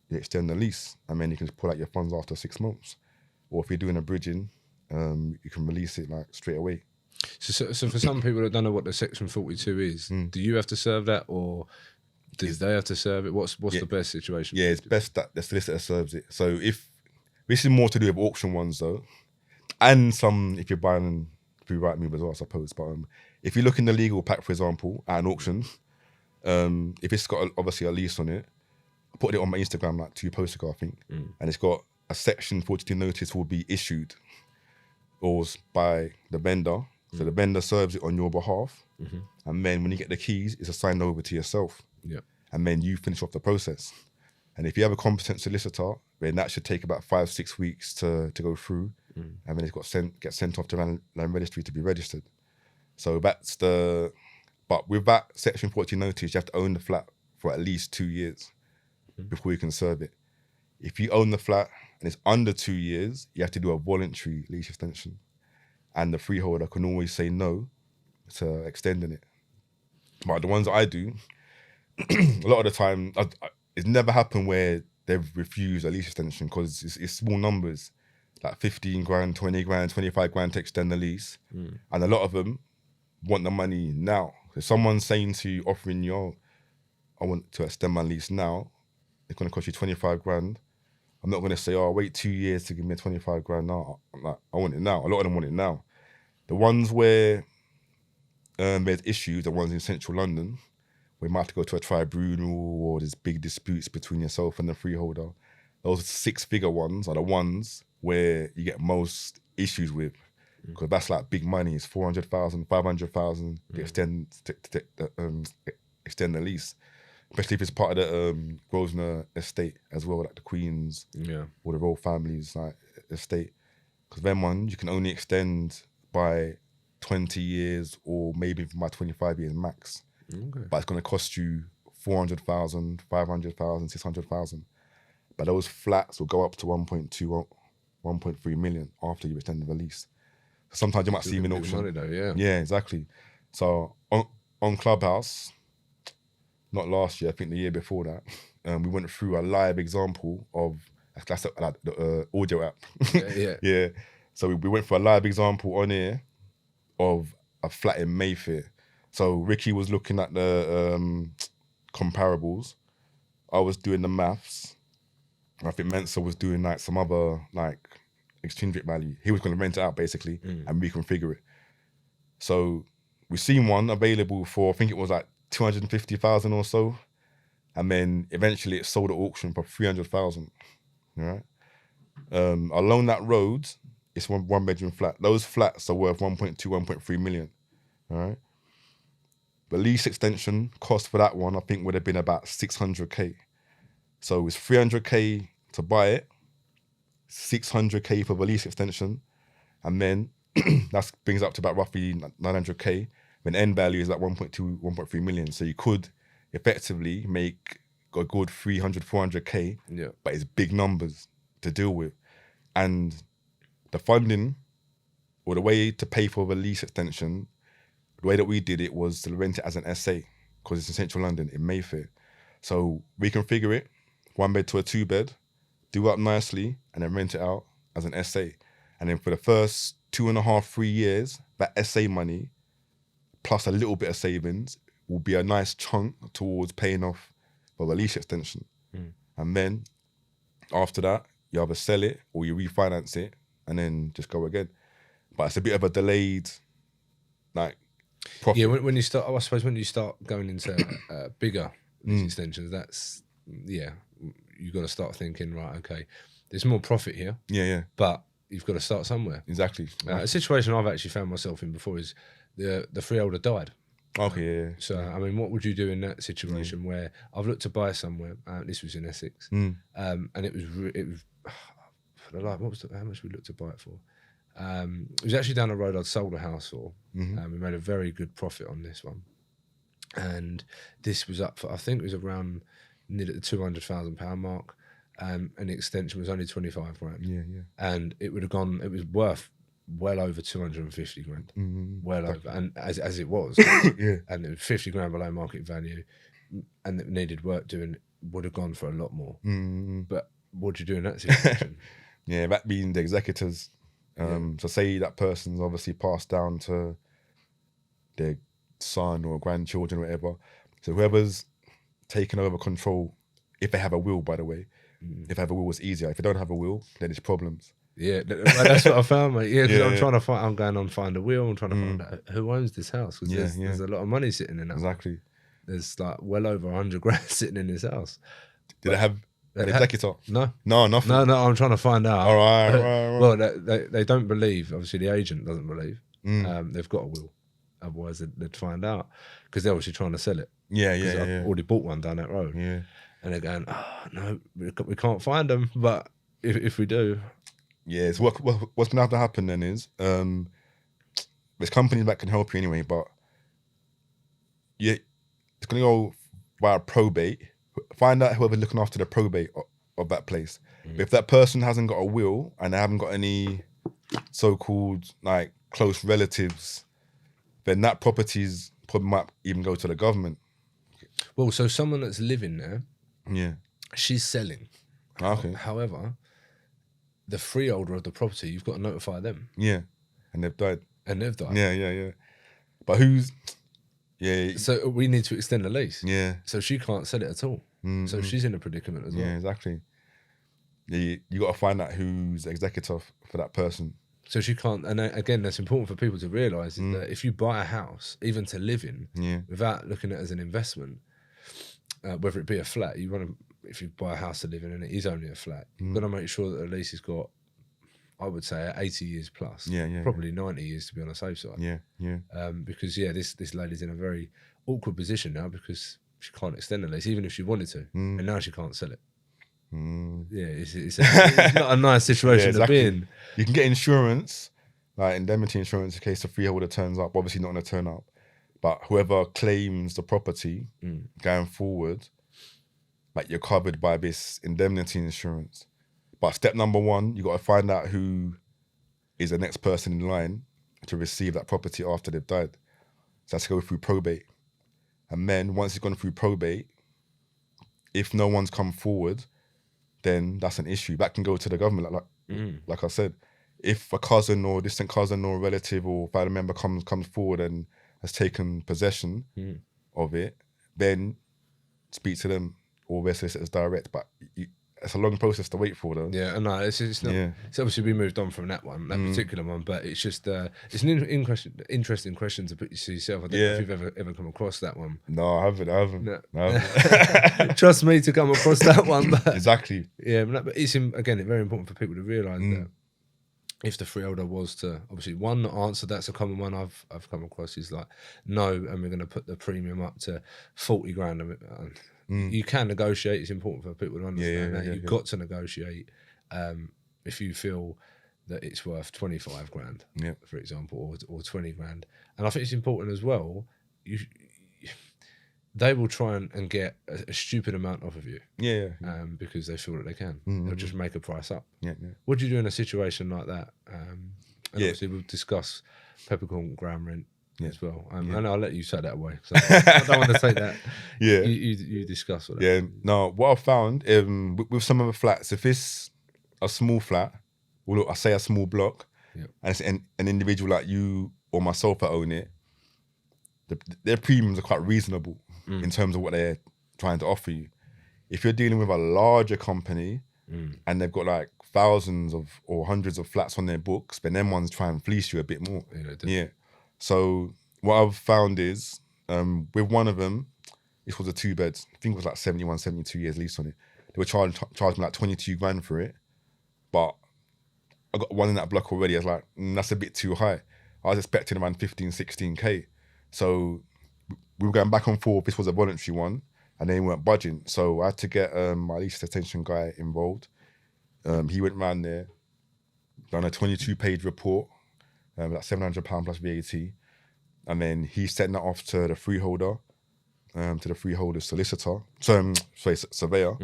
you extend the lease, and then you can just pull out your funds after 6 months. Or if you're doing a bridging, you can release it like straight away. So for some people that don't know what the Section 42 is, do you have to serve that, or Do they have to serve it? What's the best situation? Yeah, it's best that the solicitor serves it. So if this is more to do with auction ones though, and some if you're buying through Rightmove as well, I suppose. But if you look in the legal pack, for example, at an auction, if it's got obviously a lease on it, I put it on my Instagram like 2 posts ago, I think, and it's got a section 42 notice will be issued or by the vendor. So the vendor serves it on your behalf, and then when you get the keys, it's assigned over to yourself. Yeah. And then you finish off the process. And if you have a competent solicitor, then that should take about 5-6 weeks to go through, and then it's got get sent off to land registry to be registered. So that's but with that section 40 notice, you have to own the flat for at least 2 years before you can serve it. If you own the flat and it's under 2 years, you have to do a voluntary lease extension, and the freeholder can always say no to extending it. But the ones that I do, a lot of the time, it's never happened where they've refused a lease extension because it's small numbers, like 15 grand, 20 grand, 25 grand to extend the lease. And a lot of them want the money now. If someone's saying to you, offering you, I want to extend my lease now, it's going to cost you 25 grand. I'm not going to say, wait 2 years to give me 25 grand now. I'm like, I want it now. A lot of them want it now. The ones where there's issues, the ones in central London, we might have to go to a tribunal or there's big disputes between yourself and the freeholder. Those 6-figure ones are the ones where you get most issues with, because that's like big money. It's 400,000, 500,000 to extend the lease, especially if it's part of the Grosvenor estate as well, like the Queen's or the royal family's like estate. Because them ones you can only extend by 20 years or maybe by 25 years max. Okay. But it's going to cost you 400,000, 500,000, 600,000. But those flats will go up to 1.2, 1.3 million after you extend the lease. So sometimes you might see them in auction. Money though, Yeah, exactly. So on Clubhouse, not last year, I think the year before that, we went through a live example of that's like the audio app. Yeah. So we went for a live example on here of a flat in Mayfair. So Ricky was looking at the comparables. I was doing the maths. I think Mensa was doing like some other like extrinsic value. He was going to rent it out basically and reconfigure it. So we seen one available for, I think it was like 250,000 or so. And then eventually it sold at auction for 300,000. Right? Along that road, it's one bedroom flat. Those flats are worth 1.2, 1.3 million. All right. The lease extension cost for that one, I think, would have been about 600k. So it's 300k to buy it, 600k for the lease extension, and then that brings up to about roughly 900k. When end value is like 1.2, 1.3 million. So you could effectively make a good 300, 400k, but it's big numbers to deal with. And the funding or the way to pay for the lease extension, the way that we did it was to rent it as an SA because it's in central London in Mayfair. So we configure it, 1 bed to a 2 bed, do up nicely, and then rent it out as an SA. And then for the first 2.5, 3 years, that SA money plus a little bit of savings will be a nice chunk towards paying off for the lease extension. And then after that, you either sell it or you refinance it and then just go again. But it's a bit of a delayed, like, profit. Yeah, when you start, I suppose when you start going into bigger lease extensions, that's, you've got to start thinking, right, okay, there's more profit here. Yeah. But you've got to start somewhere. Exactly. A situation I've actually found myself in before is the freeholder died. Okay, yeah. So, I mean, what would you do in that situation where I've looked to buy somewhere? This was in Essex, and it was for the life. How much we looked to buy it for? It was actually down the road I'd sold a house for. We made a very good profit on this one, and this was up for, I think it was around nearly the £200,000 mark, and the extension was only 25 grand. Yeah. And it would have gone. It was worth well over 250 grand, well over, and as it was, and it was 50 grand below market value, and it needed work doing, would have gone for a lot more. But what do you do in that situation? That being the executors. So say that person's obviously passed down to their son or grandchildren or whatever. So whoever's taking over control. If they have a will, by the way, if they have a will, it's easier. If they don't have a will, then it's problems. Yeah, that's what I found, mate. Yeah, because Yeah, I'm yeah. trying to find. I'm going on find a will. I'm trying to find out who owns this house because Yeah, there's a lot of money sitting in that. Exactly. There's like well over 100 grand sitting in this house. Did they have an executor? No, nothing. No. I'm trying to find out. All right. Well, they don't believe. Obviously, the agent doesn't believe. They've got a will. Otherwise, they'd find out because they're obviously trying to sell it. Yeah. I've already bought one down that road. Yeah. And they're going, oh, no, we can't find them. But if we do. Yeah, it's what's going to have to happen then is there's companies that can help you anyway, but yeah, it's going to go via probate. Find out whoever's looking after the probate of that place. But if that person hasn't got a will and they haven't got any so-called like close relatives, then that property's probably might even go to the government. Well, so someone that's living there, Yeah. she's selling. Okay. However, the freeholder of the property, you've got to notify them. Yeah. And they've died. Yeah. But who's... Yeah. So we need to extend the lease. Yeah. So she can't sell it at all. So she's in a predicament as well. Yeah, exactly. Yeah, you got to find out who's the executor for that person. So she can't, and again, that's important for people to realise is that if you buy a house, even to live in, without looking at it as an investment, whether it be a flat, you want to, if you buy a house to live in and it is only a flat, you've got to make sure that the lease has got, I would say, 80 years plus. Probably 90 years to be on the safe side. Yeah. Because this lady's in a very awkward position now because she can't extend the lease, even if she wanted to, and now she can't sell it. Yeah, it's not a nice situation to be in. You can get insurance, like indemnity insurance, in case the freeholder turns up. Obviously not going to turn up, but whoever claims the property going forward, like you're covered by this indemnity insurance. But step number one, you got to find out who is the next person in line to receive that property after they've died. So that's to go through probate. And then once it's gone through probate, if no one's come forward, then that's an issue. That can go to the government, like I said. If a cousin or distant cousin or relative or family member comes forward and has taken possession of it, then speak to them or their solicitors direct. But it's a long process to wait for, though. Yeah, no, it's not. Yeah. It's obviously we moved on from that particular one, but it's just it's an interesting question to put to yourself. I don't know if you've ever come across that one. No, I haven't. No. Trust me to come across that one. But, exactly. Yeah, but it's again very important for people to realise that if the freeholder was to obviously one answer, that's a common one I've come across is like no, and we're going to put the premium up to 40 grand. You can negotiate. It's important for people to understand that you've got to negotiate if you feel that it's worth 25 grand, for example, or 20 grand. And I think it's important as well. They will try and get a stupid amount off of you, because they feel that they can. They'll just make a price up. What do you do in a situation like that? And obviously we'll discuss peppercorn ground rent as well. And I'll let you take that away. I don't want to take that. You discuss all that. Yeah. No, what I've found with some of the flats, if it's a small flat, or look, I say a small block, and it's an individual like you or myself that own it, their premiums are quite reasonable in terms of what they're trying to offer you. If you're dealing with a larger company and they've got like thousands of or hundreds of flats on their books, then them ones try and fleece you a bit more. So what I've found is with one of them, this was a 2-bed. I think it was like 71, 72 years lease on it. They were charging like 22 grand for it, but I got one in that block already. I was like, that's a bit too high. I was expecting around 15, 16K. So we were going back and forth. This was a voluntary one, and they weren't budging. So I had to get my lease extension guy involved. He went round there, done a 22-page report, like £700 plus VAT, and then he sent that off to the freeholder, to the freeholder solicitor, surveyor,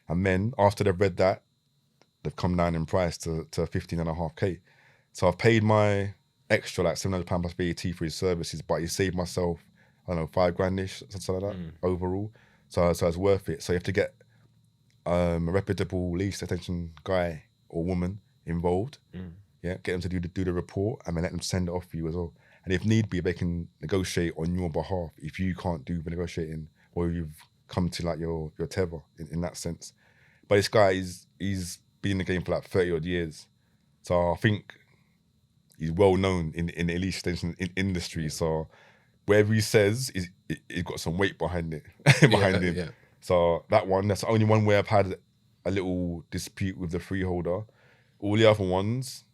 And then after they've read that, they've come down in price to 15.5K. So I've paid my extra like £700 plus VAT for his services, but he saved myself, I don't know, 5 grand-ish, something like that overall. So it's worth it. So you have to get a reputable lease extension guy or woman involved. Get them to do the report and then let them send it off for you as well. And if need be, they can negotiate on your behalf if you can't do the negotiating or you've come to like your tether in that sense. But this guy he's been in the game for like 30 odd years, so I think he's well known in the lease extension industry. So whatever he says, he's got some weight behind it behind him. Yeah. So that's the only one where I've had a little dispute with the freeholder. All the other ones,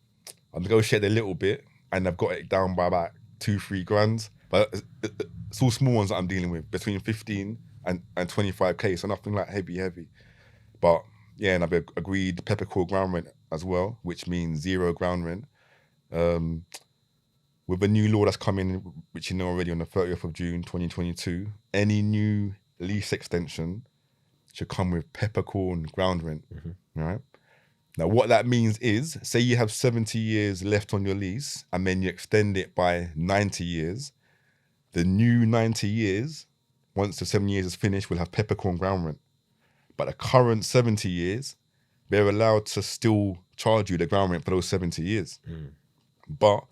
I've negotiated a little bit and I've got it down by about 2-3 grand. But it's all small ones that I'm dealing with, between 15 and 25k. So nothing like heavy. But yeah, and I've agreed peppercorn ground rent as well, which means 0 ground rent. With a new law that's coming, which you know already, on the 30th of June 2022, any new lease extension should come with peppercorn ground rent, right? Now, what that means is, say you have 70 years left on your lease and then you extend it by 90 years, the new 90 years, once the 7 years is finished, will have peppercorn ground rent. But the current 70 years, they're allowed to still charge you the ground rent for those 70 years. But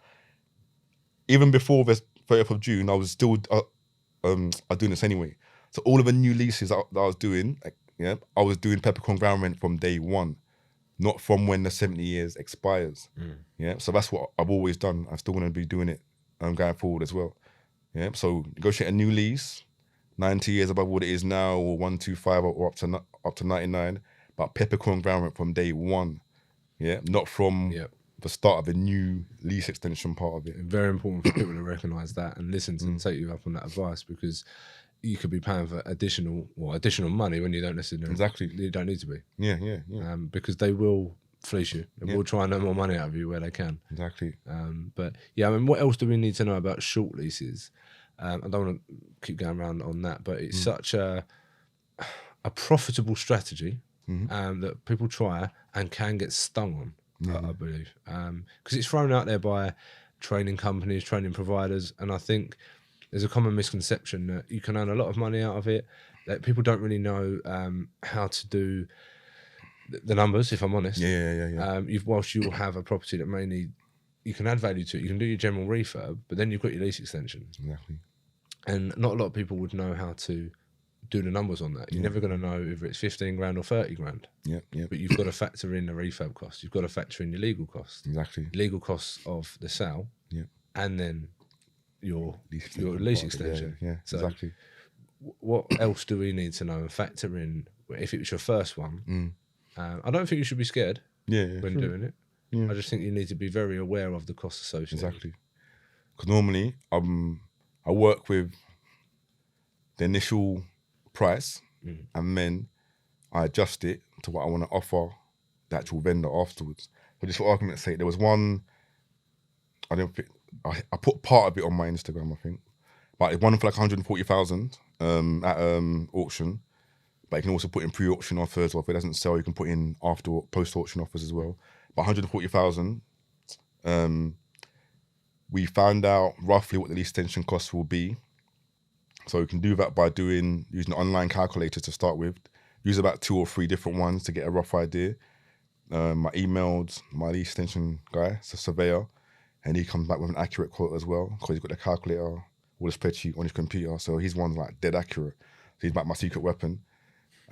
even before the 30th of June, I was still doing this anyway. So all of the new leases that I was doing, I was doing peppercorn ground rent from day one, not from when the 70 years expires. Yeah, so that's what I've always done. I still want to be doing it going forward as well. Yeah, so negotiate a new lease, 90 years above what it is now, or 125 or up to 99, but peppercorn ground rent from day one. Yeah, not from the start of the new lease extension part of it. Very important for people to recognise that and listen to take you up on that advice, because you could be paying for additional money when you don't necessarily you don't need to be. Yeah. Because they will fleece you and will try and earn more money out of you where they can. Exactly. But yeah, I mean, what else do we need to know about short leases? I don't want to keep going around on that, but it's such a profitable strategy that people try and can get stung on. I believe, because it's thrown out there by training companies, training providers, and I think there's a common misconception that you can earn a lot of money out of it, that people don't really know how to do the numbers, if I'm honest. Yeah. Whilst you'll have a property that may need, you can add value to it, you can do your general refurb, but then you've got your lease extension. Exactly. And not a lot of people would know how to do the numbers on that. You're never going to know if it's 15 grand or 30 grand. Yeah. But you've got to factor in the refurb cost. You've got to factor in your legal costs. Exactly. Legal costs of the sale. Yeah. And then your lease extension. Yeah, so exactly. What else do we need to know and factor in if it was your first one? I don't think you should be scared when doing it. Yeah. I just think you need to be very aware of the costs associated. Exactly. Because normally I work with the initial price and then I adjust it to what I want to offer the actual vendor afterwards. But just for argument's sake, there was one, I put part of it on my Instagram, I think, but it's one for like 140,000 at auction. But you can also put in pre-auction offers, or if it doesn't sell, you can put in post-auction offers as well. But 140,000, we found out roughly what the lease extension costs will be. So you can do that by using an online calculator to start with. Use about 2 or 3 different ones to get a rough idea. I emailed my lease extension guy, it's a surveyor, and he comes back with an accurate quote as well, because he's got the calculator or the spreadsheet on his computer. So his one's like dead accurate. So he's like my secret weapon.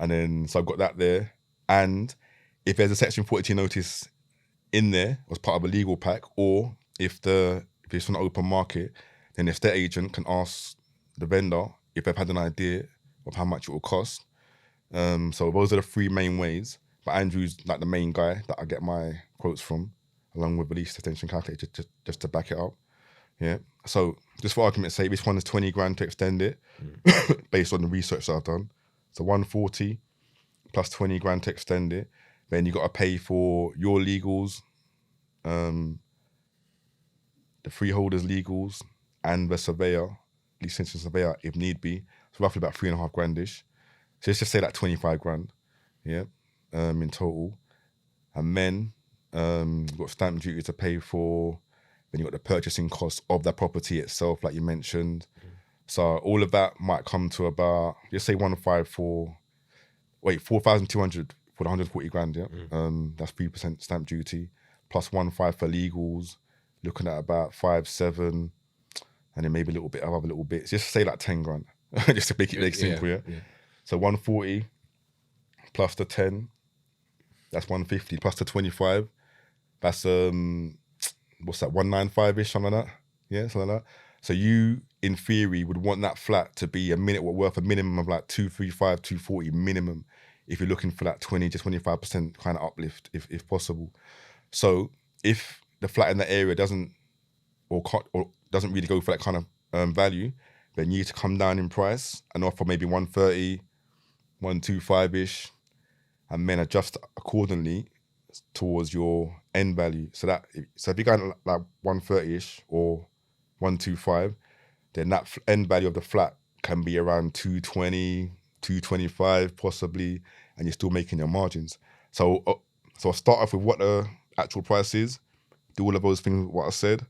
And then, so I've got that there. And if there's a Section 42 notice in there as part of a legal pack, or if it's on the open market, then the estate agent can ask the vendor if they've had an idea of how much it will cost. So those are the 3 main ways. But Andrew's like the main guy that I get my quotes from, along with the lease extension calculator, just to back it up. Yeah. So just for argument's sake, this one is 20 grand to extend it, based on the research that I've done. So 140 plus 20 grand to extend it. Then you got to pay for your legals, the freeholder's legals, and the surveyor, lease extension surveyor, if need be. It's roughly about 3.5 grand-ish. So let's just say like 25 grand, yeah, in total. And then you've got stamp duty to pay for. Then you've got the purchasing cost of that property itself, like you mentioned. So all of that might come to about, just say 4,200 for the 140 grand, yeah? That's 3% stamp duty, plus 1.5 for legals, looking at about 5.7, and then maybe a little bit of other little bits. Just say like 10 grand, just to make it simple, yeah? So 140 plus the 10, that's 150 plus the 25. That's what's that, 195-ish, something like that. Yeah, something like that. So you, in theory, would want that flat to be worth a minimum of like 235, 240 minimum, if you're looking for that 20 to 25% kind of uplift, if possible. So if the flat in that area doesn't really go for that kind of value, then you need to come down in price and offer maybe 130, 125-ish, and then adjust accordingly towards your end value. So if you're going like 130-ish or 125, then that end value of the flat can be around 220, 225 possibly, and you're still making your margins. So I'll start off with what the actual price is, do all of those things what I said,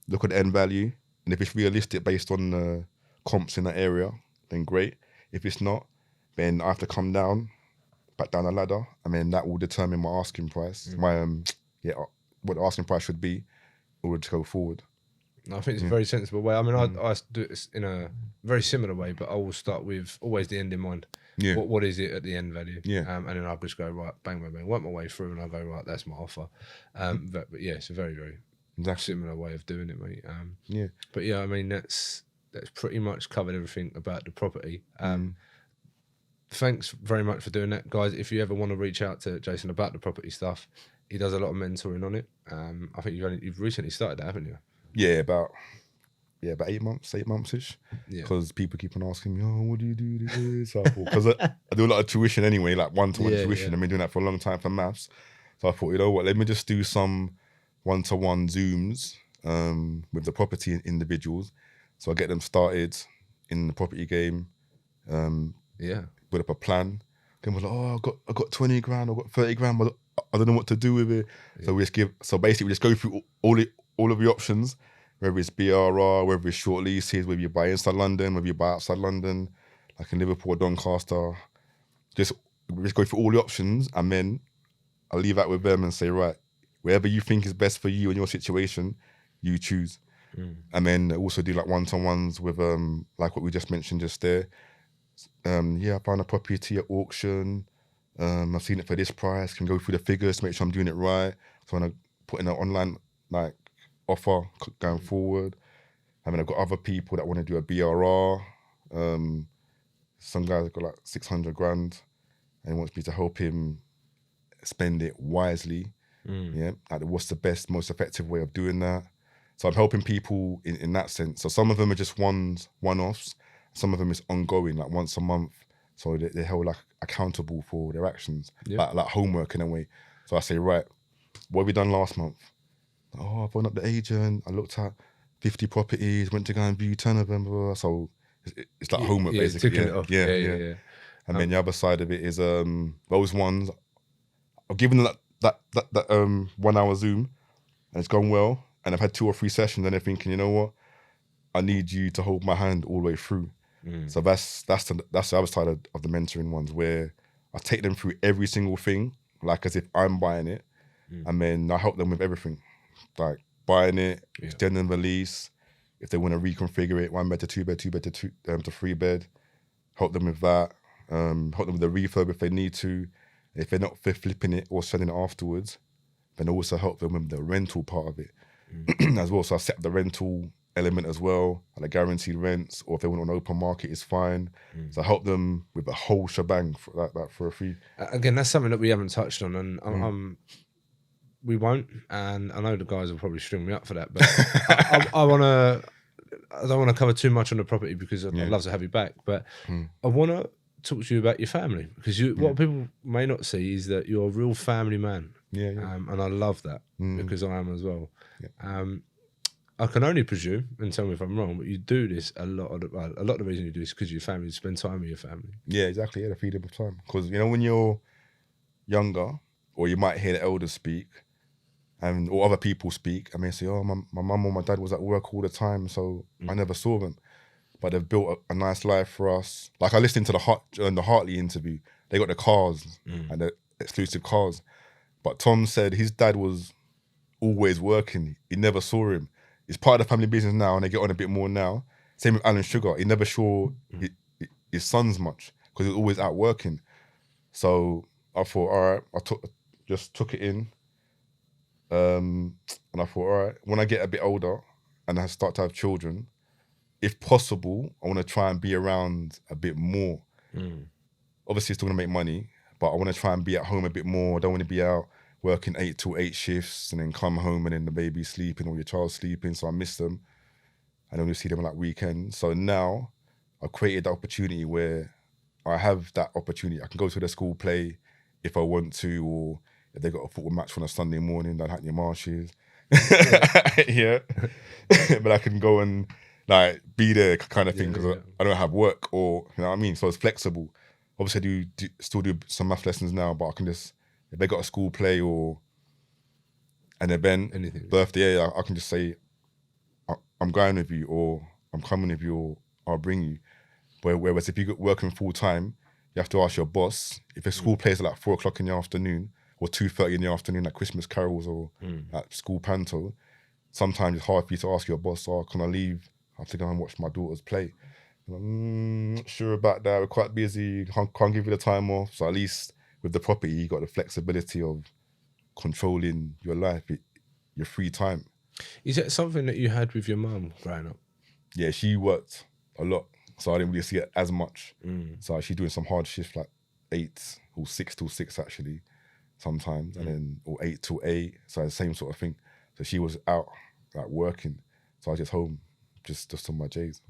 look at the end value, and if it's realistic based on the comps in that area, then great. If it's not, then I have to come back down the ladder, and then that will determine my asking price, what the asking price should be in order to go forward. I think it's a very sensible way. I mean, I do it in a very similar way, but I will start with always the end in mind. Yeah. What is it at the end value? Yeah. And then I'll just go, right, bang, bang, bang, work my way through, and I'll go, right, that's my offer. But yeah, it's a very, very similar way of doing it, mate. Yeah. But yeah, I mean, that's pretty much covered everything about the property. Thanks very much for doing that, guys. If you ever want to reach out to Jason about the property stuff, he does a lot of mentoring on it. I think you've recently started that, haven't you? Yeah, about 8 months-ish. Yeah. Because people keep on asking me, oh, what do you do this? Because I do a lot of tuition anyway, like one-to-one tuition. I've been doing that for a long time for maths. So I thought, you know what, let me just do some one-to-one Zooms with the property individuals. So I get them started in the property game. Put up a plan. Then we're like, oh, I got 20 grand, I got 30 grand, but I don't know what to do with it. Yeah. So basically we just go through all of the options, whether it's BRR, whether it's short leases, whether you buy inside London, whether you buy outside London, like in Liverpool or Doncaster. We just go through all the options, and then I'll leave that with them and say, right, wherever you think is best for you and your situation, you choose. And then also do like one-to-ones with like what we just mentioned just there. I found a property at auction. I've seen it for this price. Can go through the figures to make sure I'm doing it right. So when I put in an online like offer going forward, I mean I've got other people that want to do a BRR. Some guys have got like 600 grand and he wants me to help him spend it wisely. Yeah, like what's the best, most effective way of doing that? So I'm helping people in that sense. So some of them are just one-offs. Some of them is ongoing, like once a month. So they're held like accountable for their actions, like homework in a way. So I say, right, what have we done last month? Oh, I phoned up the agent. I looked at 50 properties, went to go and view 10 of them. So it's like homework basically. Ticking it off. Yeah. And then the other side of it is those ones. I've given them that 1 hour Zoom, and it's gone well. And I've had 2 or 3 sessions, and they're thinking, you know what? I need you to hold my hand all the way through. So that's the other side of the mentoring ones, where I take them through every single thing, like as if I'm buying it, and then I help them with everything, like buying it, extending the lease, if they want to reconfigure it, 1 bed to 2 bed, 2 bed to 3 bed, help them with that, help them with the refurb if they need to. If they're not flipping it or selling it afterwards, then also help them with the rental part of it as well. So I set up the rental element as well, like guaranteed rents, or if they want an open market, is fine. So I help them with the whole shebang for that for a fee. Again, that's something that we haven't touched on, and we won't. And I know the guys will probably string me up for that, but I don't want to cover too much on the property because I'd love to have you back. But I want to talk to you about your family, because what people may not see is that you're a real family man. And I love that because I am as well. I can only presume, and tell me if I'm wrong, but you do this a lot of the reason you do this is because your family, you spend time with your family. Yeah, exactly. Yeah, the freedom of time. Because when you're younger, or you might hear the elders speak, or other people speak, and they say, "Oh, my mum or my dad was at work all the time, so I never saw them." But they've built a nice life for us. Like I listened to the Hartley interview. They got the cars and the exclusive cars, but Tom said his dad was always working. He never saw him. It's part of the family business now, and they get on a bit more now. Same with Alan Sugar. He never saw his sons much because he was always out working. So I thought, all right, just took it in. And I thought, all right, when I get a bit older and I start to have children, if possible, I want to try and be around a bit more. Obviously, still going to make money, but I want to try and be at home a bit more. I don't want to be out working 8 to 8 shifts and then come home and then the baby's sleeping or your child's sleeping, so I miss them. And only see them on like weekends. So now I've created the opportunity where I have that opportunity. I can go to the school play if I want to, or if they got a football match on a Sunday morning down Hackney Marshes. Yeah. But I can go and like be there kind of thing because I don't have work, or you know what I mean? So it's flexible. Obviously I still do some math lessons now, but I can just, if they got a school play or an event, anything, birthday, I can just say, I'm going with you, or I'm coming with you, or I'll bring you. Whereas if you're working full time, you have to ask your boss. If a school plays at like 4 o'clock in the afternoon or 2:30 in the afternoon, like Christmas carols or like school panto, sometimes it's hard for you to ask your boss, oh, can I leave? I have to go and watch my daughters play. I'm not sure about that. We're quite busy. Can't give you the time off. So at least with the property, you got the flexibility of controlling your life, your free time. Is that something that you had with your mum growing up? Yeah, she worked a lot, so I didn't really see it as much. So she's doing some hard shifts like 8 or 6 till 6 actually, sometimes, and then or 8 till 8. So the same sort of thing. So she was out like working, so I was just home, just on my J's.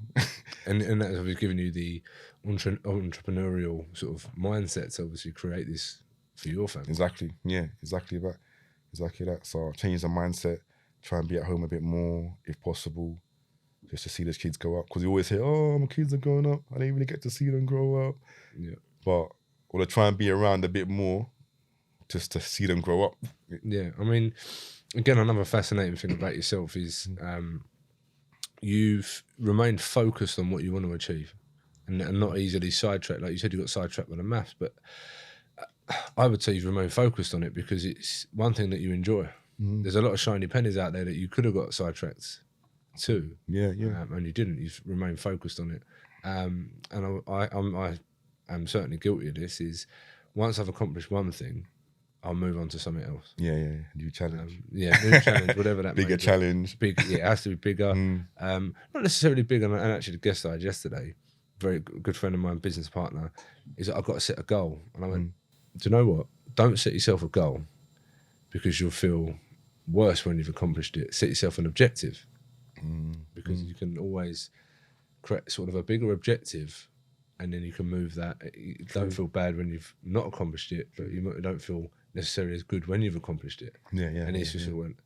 and that has given you the entrepreneurial sort of mindset to obviously create this for your family. Exactly. Yeah. Exactly that. So I changed the mindset. Try and be at home a bit more, if possible, just to see those kids grow up. Because you always hear, oh, my kids are growing up. I didn't really get to see them grow up. Yeah. But I want to try and be around a bit more just to see them grow up. Yeah. I mean, again, another fascinating thing about yourself is you've remained focused on what you want to achieve and not easily sidetracked. Like you said, you got sidetracked with the maths, but I would say you've remained focused on it because it's one thing that you enjoy. There's a lot of shiny pennies out there that you could have got sidetracked too. Yeah. And you didn't. You've remained focused on it. And I am certainly guilty of this. Is once I've accomplished one thing, I'll move on to something else. Yeah. New challenge. New challenge, whatever that. Bigger challenge. Big. Yeah, it has to be bigger. Not necessarily bigger. And actually, the guest I had yesterday, very good friend of mine, business partner, is that I've got to set a goal. And I went, do you know what? Don't set yourself a goal because you'll feel worse when you've accomplished it. Set yourself an objective because you can always create sort of a bigger objective, and then you can move that. You don't feel bad when you've not accomplished it, but you don't feel necessarily as good when you've accomplished it. Yeah. And it's just went,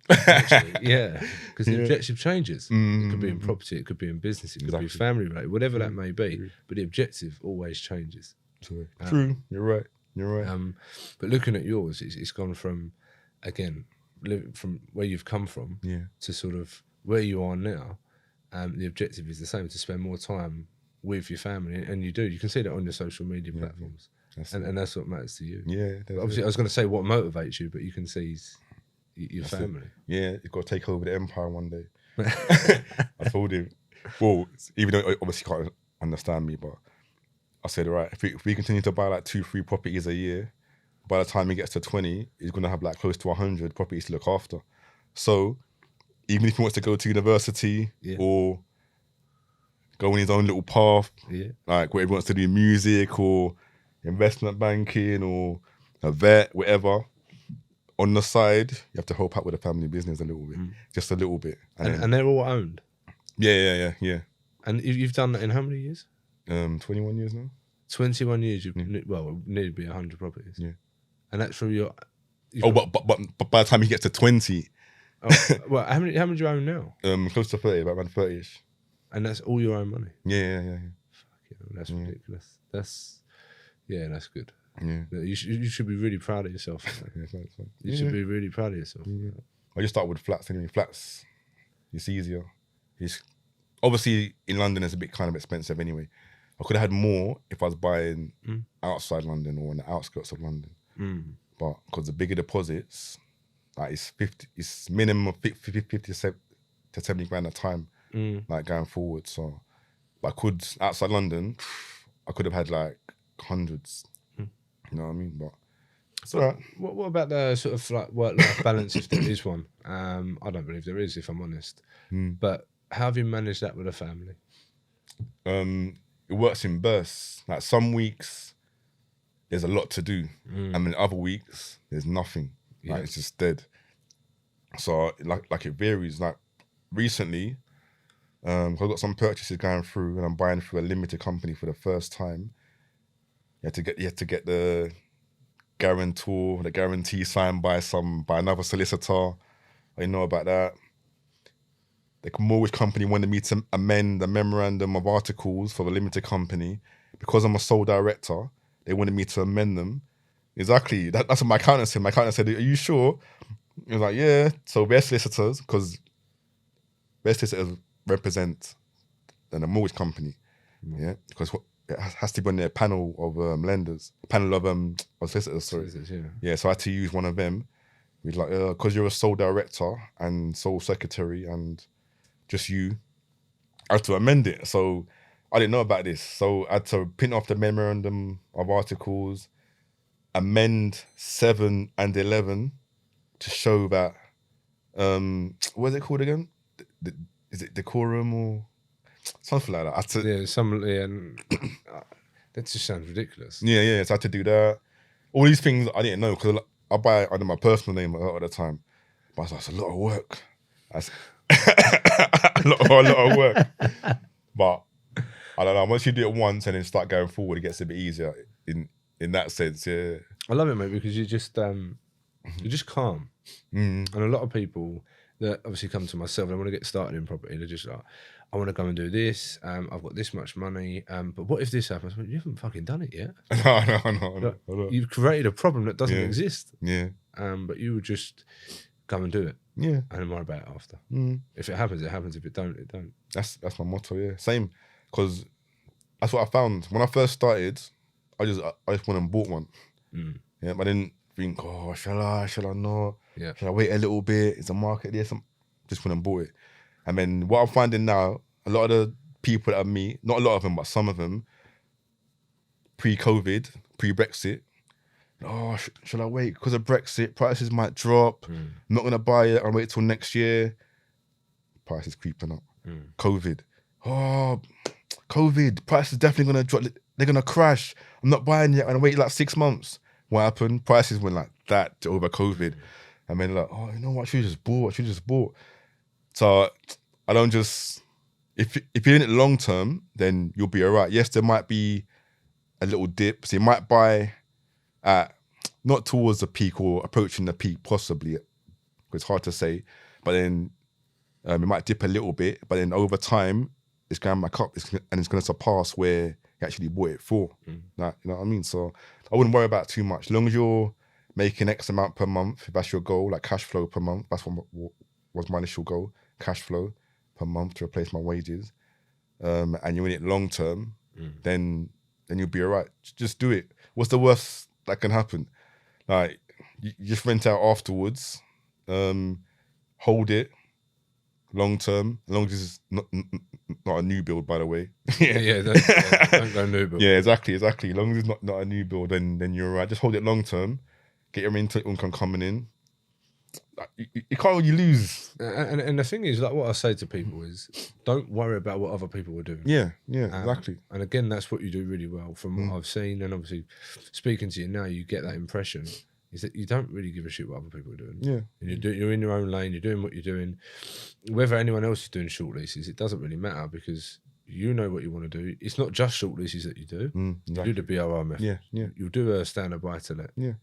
actually, because the objective changes. It could be in property, it could be in business, it could be family related, whatever that may be. But the objective always changes. True. You're right. But looking at yours, it's gone from, again, from where you've come from to sort of where you are now. The objective is the same, to spend more time with your family, and you do. You can see that on your social media platforms, and that's what matters to you. Yeah. Obviously, I was going to say what motivates you, but you can see your family. Yeah, you've got to take over the empire one day. I told him. Well, even though he obviously can't understand me, but I said, all right, if we continue to buy like 2-3 properties a year, by the time he gets to 20, he's going to have like close to 100 properties to look after. So even if he wants to go to university or go on his own little path, like where he wants to do music or investment banking or a vet, whatever, on the side, you have to help out with the family business a little bit, just a little bit. And they're all owned? Yeah. And you've done that in how many years? 21 years now. 21 years, you've nearly be 100 properties. Yeah. And that's from your... But by the time he gets to 20... well, how many do you own now? Close to 30, about 30-ish. And that's all your own money? Yeah. Fuck, that's ridiculous. That's good. Yeah. You should be really proud of yourself. You should be really proud of yourself. Yeah. I just started with flats anyway. Flats, it's easier. It's obviously in London it's a bit kind of expensive anyway. I could have had more if I was buying outside London or in the outskirts of London. But because the bigger deposits, like it's minimum of 50 to 70 grand a time, like going forward. So, but I could outside London, I could have had like hundreds. Mm. You know what I mean? But it's all right. What about the sort of like work-life balance, if there is one? I don't believe there is, if I'm honest. But how have you managed that with a family? It works in bursts. Like some weeks, there's a lot to do, and then other weeks there's nothing. Like it's just dead. So like it varies. Like recently, I've got some purchases going through, and I'm buying through a limited company for the first time. You had to get the guarantor, the guarantee signed by another solicitor. I know about that. The mortgage company wanted me to amend the memorandum of articles for the limited company. Because I'm a sole director, they wanted me to amend them. Exactly. That's what my accountant said. My accountant said, "Are you sure?" He was like, "Yeah." So their solicitors, because their solicitors represent the mortgage company. Yeah, because it has to be on their panel of lenders, panel of solicitors. Sorry. Yeah. So I had to use one of them. He's like, because you're a sole director and sole secretary and just you, I had to amend it. So I didn't know about this. So I had to print off the memorandum of articles, amend 7 and 11 to show that, what's it called again? Is it decorum or something like that? That just sounds ridiculous. Yeah. So I had to do that. All these things I didn't know because I buy it under my personal name a lot of the time. But I was like, it's a lot of work. A lot of work. But I don't know. Once you do it once and then start going forward, it gets a bit easier in that sense. Yeah. I love it, mate, because you're just calm. And a lot of people that obviously come to myself, they want to get started in property. They're just like, I want to go and do this. I've got this much money. But what if this happens? Well, you haven't fucking done it yet. No. You've created a problem that doesn't exist. Yeah. But you would just go and do it. Yeah. And then worry about it after. If it happens, it happens. If it don't, it don't. That's my motto, yeah. Same. Because that's what I found. When I first started, I just went and bought one. Yeah, but I didn't think, oh, shall I not? Yeah. Shall I wait a little bit? Is the market there? Just went and bought it. And then what I'm finding now, a lot of the people that I meet, not a lot of them, but some of them, pre-COVID, pre-Brexit, oh, shall I wait? Because of Brexit, prices might drop. I'm not going to buy it. I'll wait till next year. Prices creeping up. COVID. Oh, COVID. Prices definitely going to drop. They're going to crash. I'm not buying yet. I'm going to wait like 6 months. What happened? Prices went like that over COVID. And then like, oh, you know what? I should have just bought. So I don't just... If you're in it long term, then you'll be all right. Yes, there might be a little dip. So you might buy at not towards the peak or approaching the peak, possibly. It's hard to say. But then it might dip a little bit. But then over time, it's going back up and it's going to surpass where you actually bought it for. Like, you know what I mean? So I wouldn't worry about it too much. As long as you're making X amount per month, if that's your goal, like cash flow per month, that's what was my initial goal, cash flow per month to replace my wages. And you're in it long term, then you'll be all right. Just do it. What's the worst that can happen? Like, you just rent out afterwards, hold it long term, as long as it's not a new build, by the way. Don't go new build. Yeah, exactly. As long as it's not a new build, then you're all right. Just hold it long term, get your income coming in. You can't really lose. And the thing is, like what I say to people is, don't worry about what other people are doing. Yeah, exactly. And again, that's what you do really well from what I've seen. And obviously, speaking to you now, you get that impression is that you don't really give a shit what other people are doing. Yeah. And you're in your own lane, you're doing what you're doing. Whether anyone else is doing short leases, it doesn't really matter because you know what you want to do. It's not just short leases that you do. Exactly. You do the BRR method. Yeah. You'll do a standard buy-to-let. Yeah.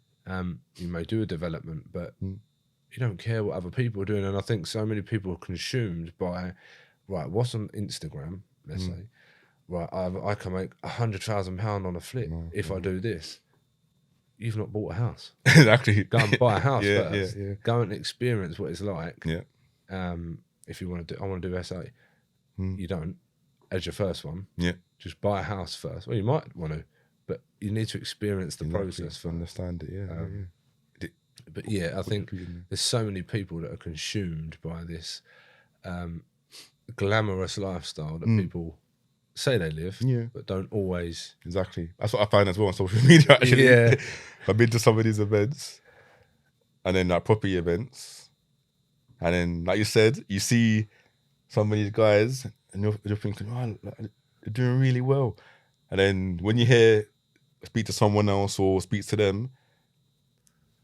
You may do a development, but you don't care what other people are doing. And I think so many people are consumed by, right, what's on Instagram, let's say, right, I can make £100,000 on a flip if I do this. You've not bought a house. Exactly. Go and buy a house first. Yeah. Go and experience what it's like. Yeah. If you want to do, I want to do SA. You don't, as your first one. Yeah. Just buy a house first. Well, you might want to, but you need to experience the process to understand it. Yeah. But yeah, I think there's so many people that are consumed by this glamorous lifestyle that people say they live, Yeah. but don't always. Exactly. That's what I find as well on social media, actually. Yeah. I've been to some of these events and then like property events. And then, like you said, you see some of these guys and you're thinking, oh, like, they're doing really well. And then when you speak to someone else or speak to them,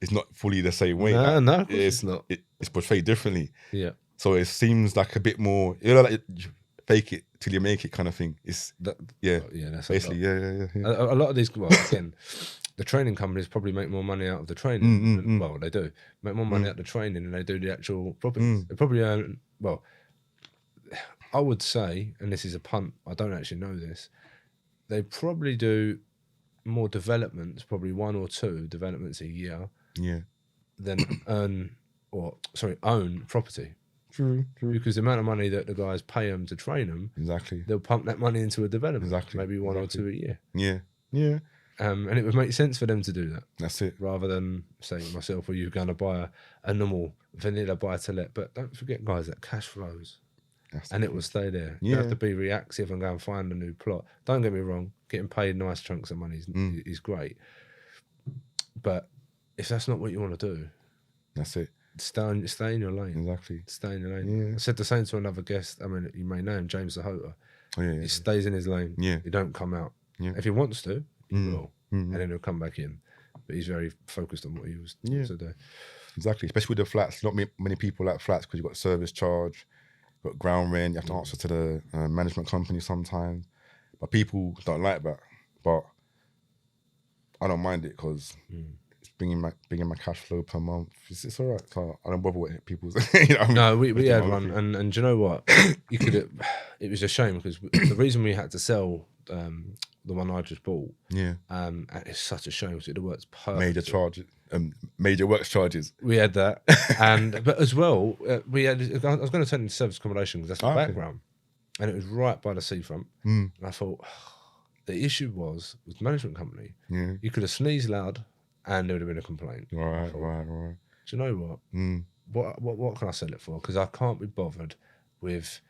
it's not fully the same way. No, Like, no, of course it's not. It's portrayed differently. Yeah. So it seems like a bit more, like you fake it till you make it kind of thing. It's That's basically, yeah. A lot of these, well, again, the training companies probably make more money out of the training. Well, they do make more money out of the training than they do the actual properties. They probably earn, well, I would say, and this is a punt, I don't actually know this, they probably do more developments, probably 1 or 2 developments a year, than own property. True. Because the amount of money that the guys pay them to train them, Exactly. they'll pump that money into a development. Exactly. Maybe 1 or 2 a year. Yeah. And it would make sense for them to do that. That's it. Rather than say myself or you going to buy a normal vanilla buy-to-let. But don't forget, guys, that cash flows. And it will stay there. You have to be reactive and go and find a new plot. Don't get me wrong, getting paid nice chunks of money is great. But if that's not what you want to do, that's it. Stay in your lane. Exactly. Stay in your lane. Yeah. I said the same to another guest. I mean, you may know him, James the Hota. Oh, yeah. He stays in his lane. Yeah. He don't come out. Yeah. If he wants to, he will. And then he'll come back in. But he's very focused on what he was to do. Exactly. Especially with the flats. Not many people like flats because you've got service charge, you've got ground rent, you have to answer to the management company sometimes. But people don't like that. But I don't mind it because it's bringing my cash flow per month. It's all right. So I don't bother what people say. You know what I mean? No, we had one, and do you know what? It was a shame because the reason we had to sell the one I just bought, and it's such a shame because it works perfect. Major works charges. We had that, but as well, we had. I was going to turn it into service accommodation because that's my background, and it was right by the seafront. And I thought the issue was with the management company. You could have sneezed loud, and there would have been a complaint. Right. Do you know what? What can I sell it for? Because I can't be bothered with.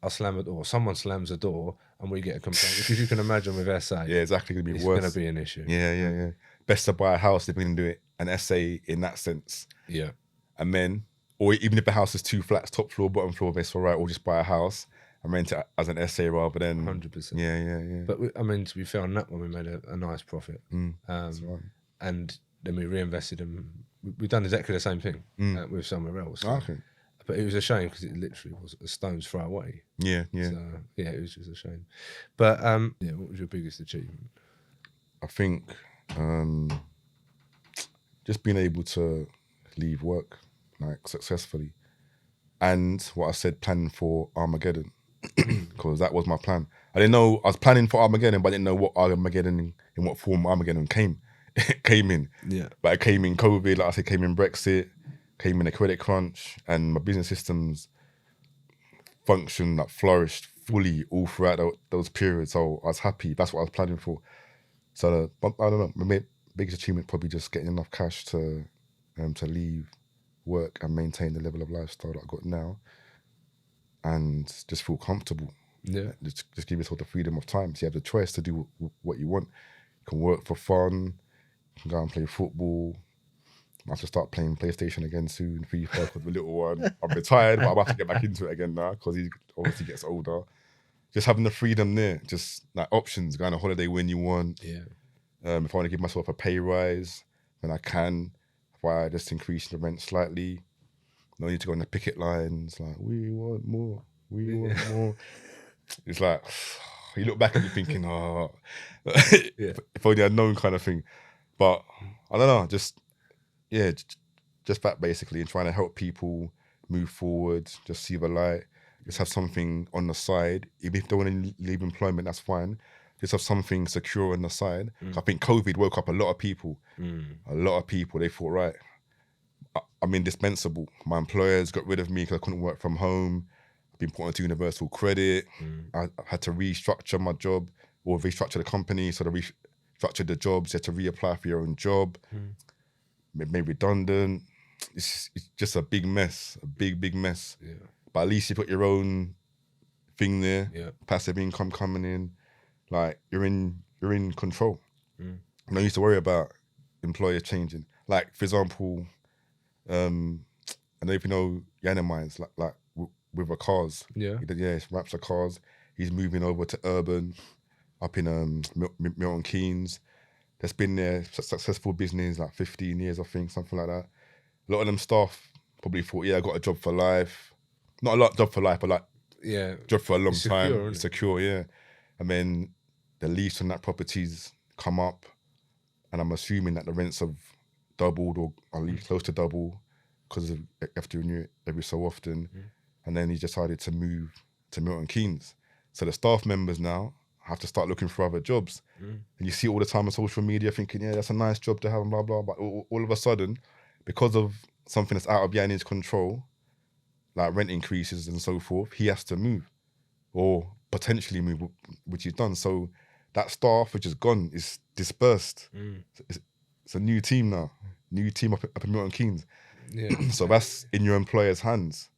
I slam a door, someone slams a door, and we get a complaint. Because you can imagine with SA, exactly, it's going to be an issue. Yeah. Best to buy a house if we're going to do it an SA in that sense. Yeah. And then, or even if the house is 2 flats, top floor, bottom floor, it's all right, or just buy a house and rent it as an SA rather than 100%. Yeah. But to be fair on that one, we made a nice profit. That's right. And then we reinvested them. We've done exactly the same thing with somewhere else. Okay. But it was a shame because it literally was a stone's throw away. Yeah. So, it was just a shame. But what was your biggest achievement? I think just being able to leave work like successfully, and what I said, planning for Armageddon, because that was my plan. I didn't know I was planning for Armageddon, but I didn't know what Armageddon, in what form Armageddon came in. Yeah. But it came in COVID, like I said, came in Brexit, came in a credit crunch, and my business systems functioned, like flourished fully all throughout those periods. So I was happy. That's what I was planning for. So I don't know. My biggest achievement probably just getting enough cash to leave work and maintain the level of lifestyle that I got now, and just feel comfortable. Yeah. Just give yourself the freedom of time. So you have the choice to do what you want. You can work for fun. You can go and play football. I have to start playing PlayStation again soon, FIFA, because the little one. I'm retired, but I'm about to get back into it again now because he obviously gets older. Just having the freedom there, just like options, going on holiday when you want. Yeah. If I want to give myself a pay rise, then I can. If I just increase the rent slightly, no need to go on the picket lines. Like, we want more. It's like, you look back and you're thinking, if only I'd known kind of thing. But I don't know, just that basically, and trying to help people move forward, just see the light, just have something on the side. Even if they want to leave employment, that's fine. Just have something secure on the side. I think COVID woke up a lot of people. A lot of people, they thought, right, I'm indispensable. My employers got rid of me because I couldn't work from home. I've been put onto universal credit. I had to restructure my job or restructure the company. So to restructure the jobs, you had to reapply for your own job. Made redundant. It's just a big mess, a big mess. Yeah. But at least you put your own thing there. Yeah. Passive income coming in. Like you're in control. Mm. You don't used to worry about employers changing. Like for example, I don't know if you know Yanamines, like with the cars. Yeah. It's Rapsa cars. He's moving over to urban, up in Milton Keynes. That's been their successful business, like 15 years, I think, something like that. A lot of them staff probably thought, I got a job for life. Not a lot job for life, but like job for a long time. It's secure, yeah. And then the lease on that property's come up, and I'm assuming that the rents have doubled or at least close to double because you have to renew it every so often. And then he decided to move to Milton Keynes. So the staff members now have to start looking for other jobs. And you see all the time on social media thinking, that's a nice job to have and blah, blah. But all of a sudden, because of something that's out of Yanni's control, like rent increases and so forth, he has to move or potentially move, which he's done. So that staff, which is gone, is dispersed. It's a new team now. New team up in Milton Keynes. Yeah. So that's in your employer's hands.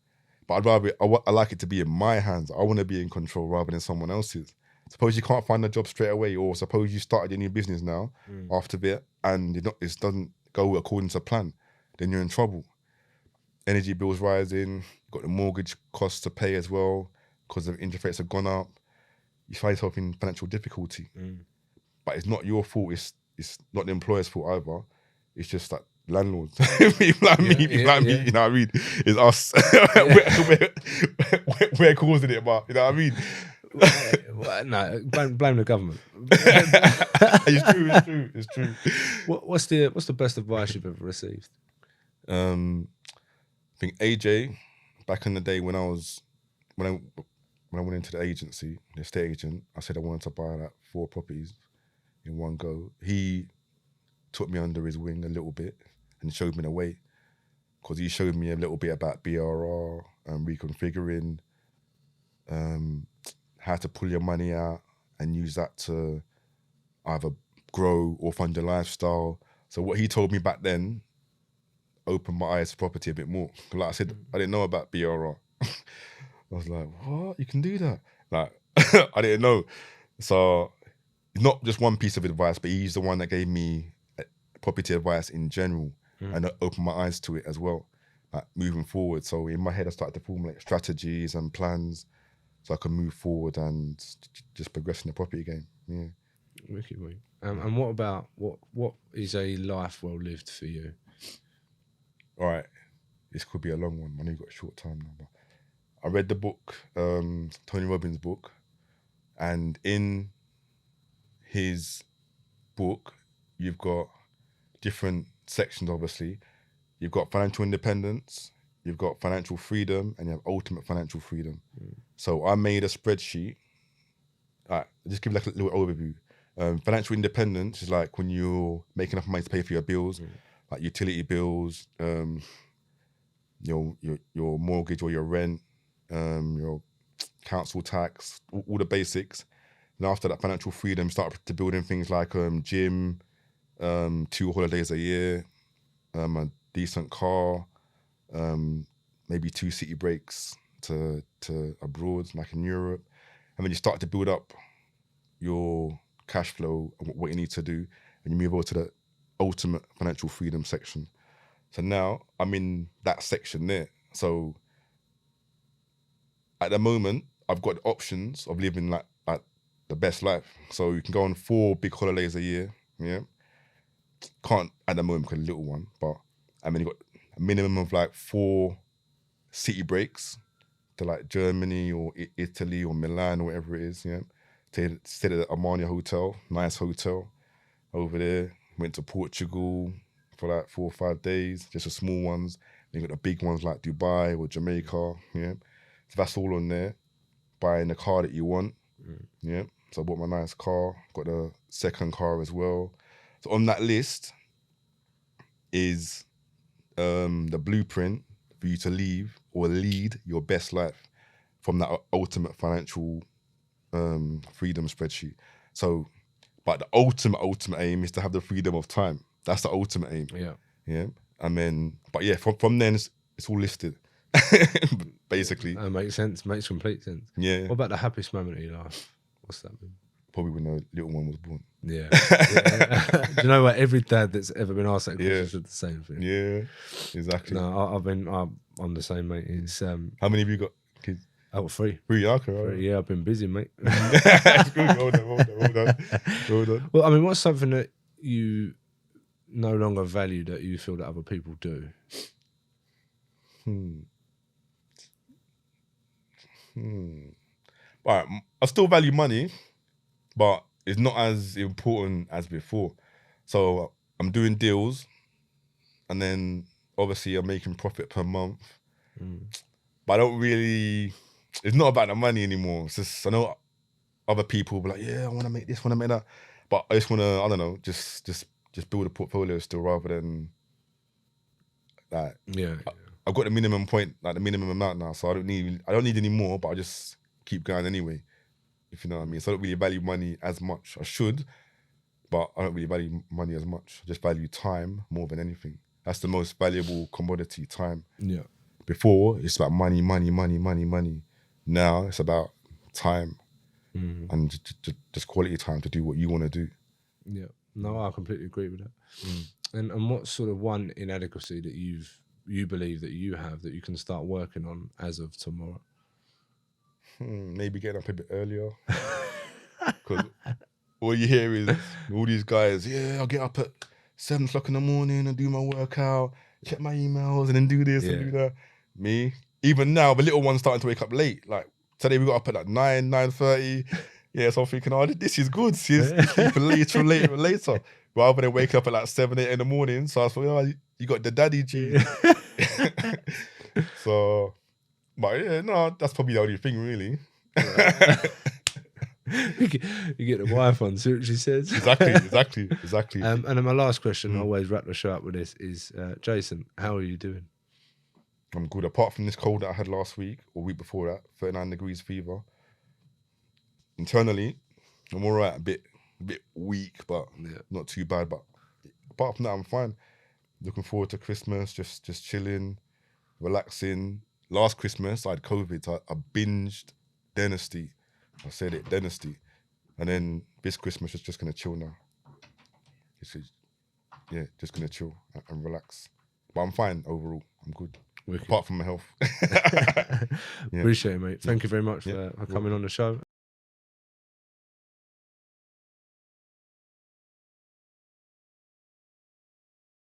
But I like it to be in my hands. I want to be in control rather than someone else's. Suppose you can't find a job straight away, or suppose you started your new business now after that and it doesn't go according to plan, then you're in trouble. Energy bills rising, you've got the mortgage costs to pay as well because the interest rates have gone up. You find yourself in financial difficulty. But it's not your fault. It's not the employer's fault either. It's just like landlords, people like me, you know what I mean? It's us. We're causing it, but you know what I mean? No, blame the government. It's true. What's the best advice you've ever received? I think AJ, back in the day when I went into the agency, the estate agent, I said I wanted to buy like 4 properties in one go. He took me under his wing a little bit and showed me the way, because he showed me a little bit about BRR and reconfiguring, how to pull your money out and use that to either grow or fund your lifestyle. So what he told me back then opened my eyes to property a bit more. Like I said, I didn't know about BRR. I was like, what? You can do that? Like, I didn't know. So not just one piece of advice, but he's the one that gave me property advice in general and opened my eyes to it as well, like moving forward. So in my head, I started to formulate strategies and plans so I can move forward and just progress in the property game. Yeah. Wicked. And what about what is a life well lived for you? All right, this could be a long one. I know you've got a short time now, but I read the book, Tony Robbins' book, and in his book, you've got different sections, obviously. You've got financial independence, you've got financial freedom, and you have ultimate financial freedom. So I made a spreadsheet. All right, just give like a little overview. Financial independence is like when you're making enough money to pay for your bills, like utility bills, your mortgage or your rent, your council tax, all the basics. And after that, financial freedom, start to build in things like gym, 2 holidays a year, a decent car, maybe 2 city breaks to abroad, like in Europe. And then you start to build up your cash flow and what you need to do, and you move over to the ultimate financial freedom section. So now I'm in that section there. So at the moment, I've got the options of living like the best life. So you can go on 4 big holidays a year. Yeah, can't at the moment because a little one, but I mean, you got a minimum of like 4 city breaks to like Germany or Italy or Milan or whatever it is. Yeah, stayed at the Armani Hotel, nice hotel over there. Went to Portugal for like 4 or 5 days, just the small ones. Then you got the big ones like Dubai or Jamaica. Yeah, so that's all on there. Buying the car that you want. Yeah, so I bought my nice car. Got a second car as well. So on that list is the blueprint for you to lead your best life from that ultimate financial freedom spreadsheet. So, but the ultimate aim is to have the freedom of time. That's the ultimate aim. Yeah. Yeah. And then, but yeah, from then it's all listed. Basically. That makes sense. Makes complete sense. Yeah. What about the happiest moment of your life? What's that mean? Probably when the little one was born. Yeah. Do you know what? Every dad that's ever been asked that question said the same thing. Yeah, exactly. No, I'm the same, mate. It's How many have you got, kids? I got 3. 3, okay. Right. 3, yeah, I've been busy, mate. It's good. Hold on. Well, I mean, what's something that you no longer value that you feel that other people do? Right, I still value money, but it's not as important as before. So I'm doing deals, and then obviously I'm making profit per month. But I don't really. It's not about the money anymore. It's just I know other people be like, yeah, I want to make this, want to make that, but I just want to, I don't know, just build a portfolio still rather than like. Yeah. I've got the minimum point, like the minimum amount now, so I don't need any more, but I just keep going anyway, if you know what I mean. So I don't really value money as much. I should, but I don't really value money as much. I just value time more than anything. That's the most valuable commodity, time. Yeah. Before, it's about money. Now it's about time and just quality time to do what you want to do. Yeah. No, I completely agree with that. And what sort of one inadequacy that you believe that you have that you can start working on as of tomorrow? Maybe getting up a bit earlier. Because all you hear is all these guys, yeah, I'll get up at 7 o'clock in the morning and do my workout, check my emails and then do this and do that. Me, even now, the little one's starting to wake up late. Like today we got up at like 9:30. Yeah, so I'm thinking, oh, this is good. She's sleeping later. Rather than waking up at like 7, 8 in the morning. So I was like, oh, you got the daddy G. So, but yeah, no, that's probably the only thing really. You get the wife on, see what she says. Exactly. And then my last question, I always wrap the show up with this, is Jason, how are you doing? I'm good. Apart from this cold that I had last week or week before that, 39 degrees fever. Internally, I'm all right. A bit weak, but not too bad. But apart from that, I'm fine. Looking forward to Christmas. Just chilling, relaxing. Last Christmas, I had COVID. So I binged Dynasty. I said it, Dynasty. And then this Christmas, just gonna chill now. Just gonna chill and relax. But I'm fine overall. I'm good. Wicked. Apart from my health. Appreciate it, mate. Thank you very much for coming on the show.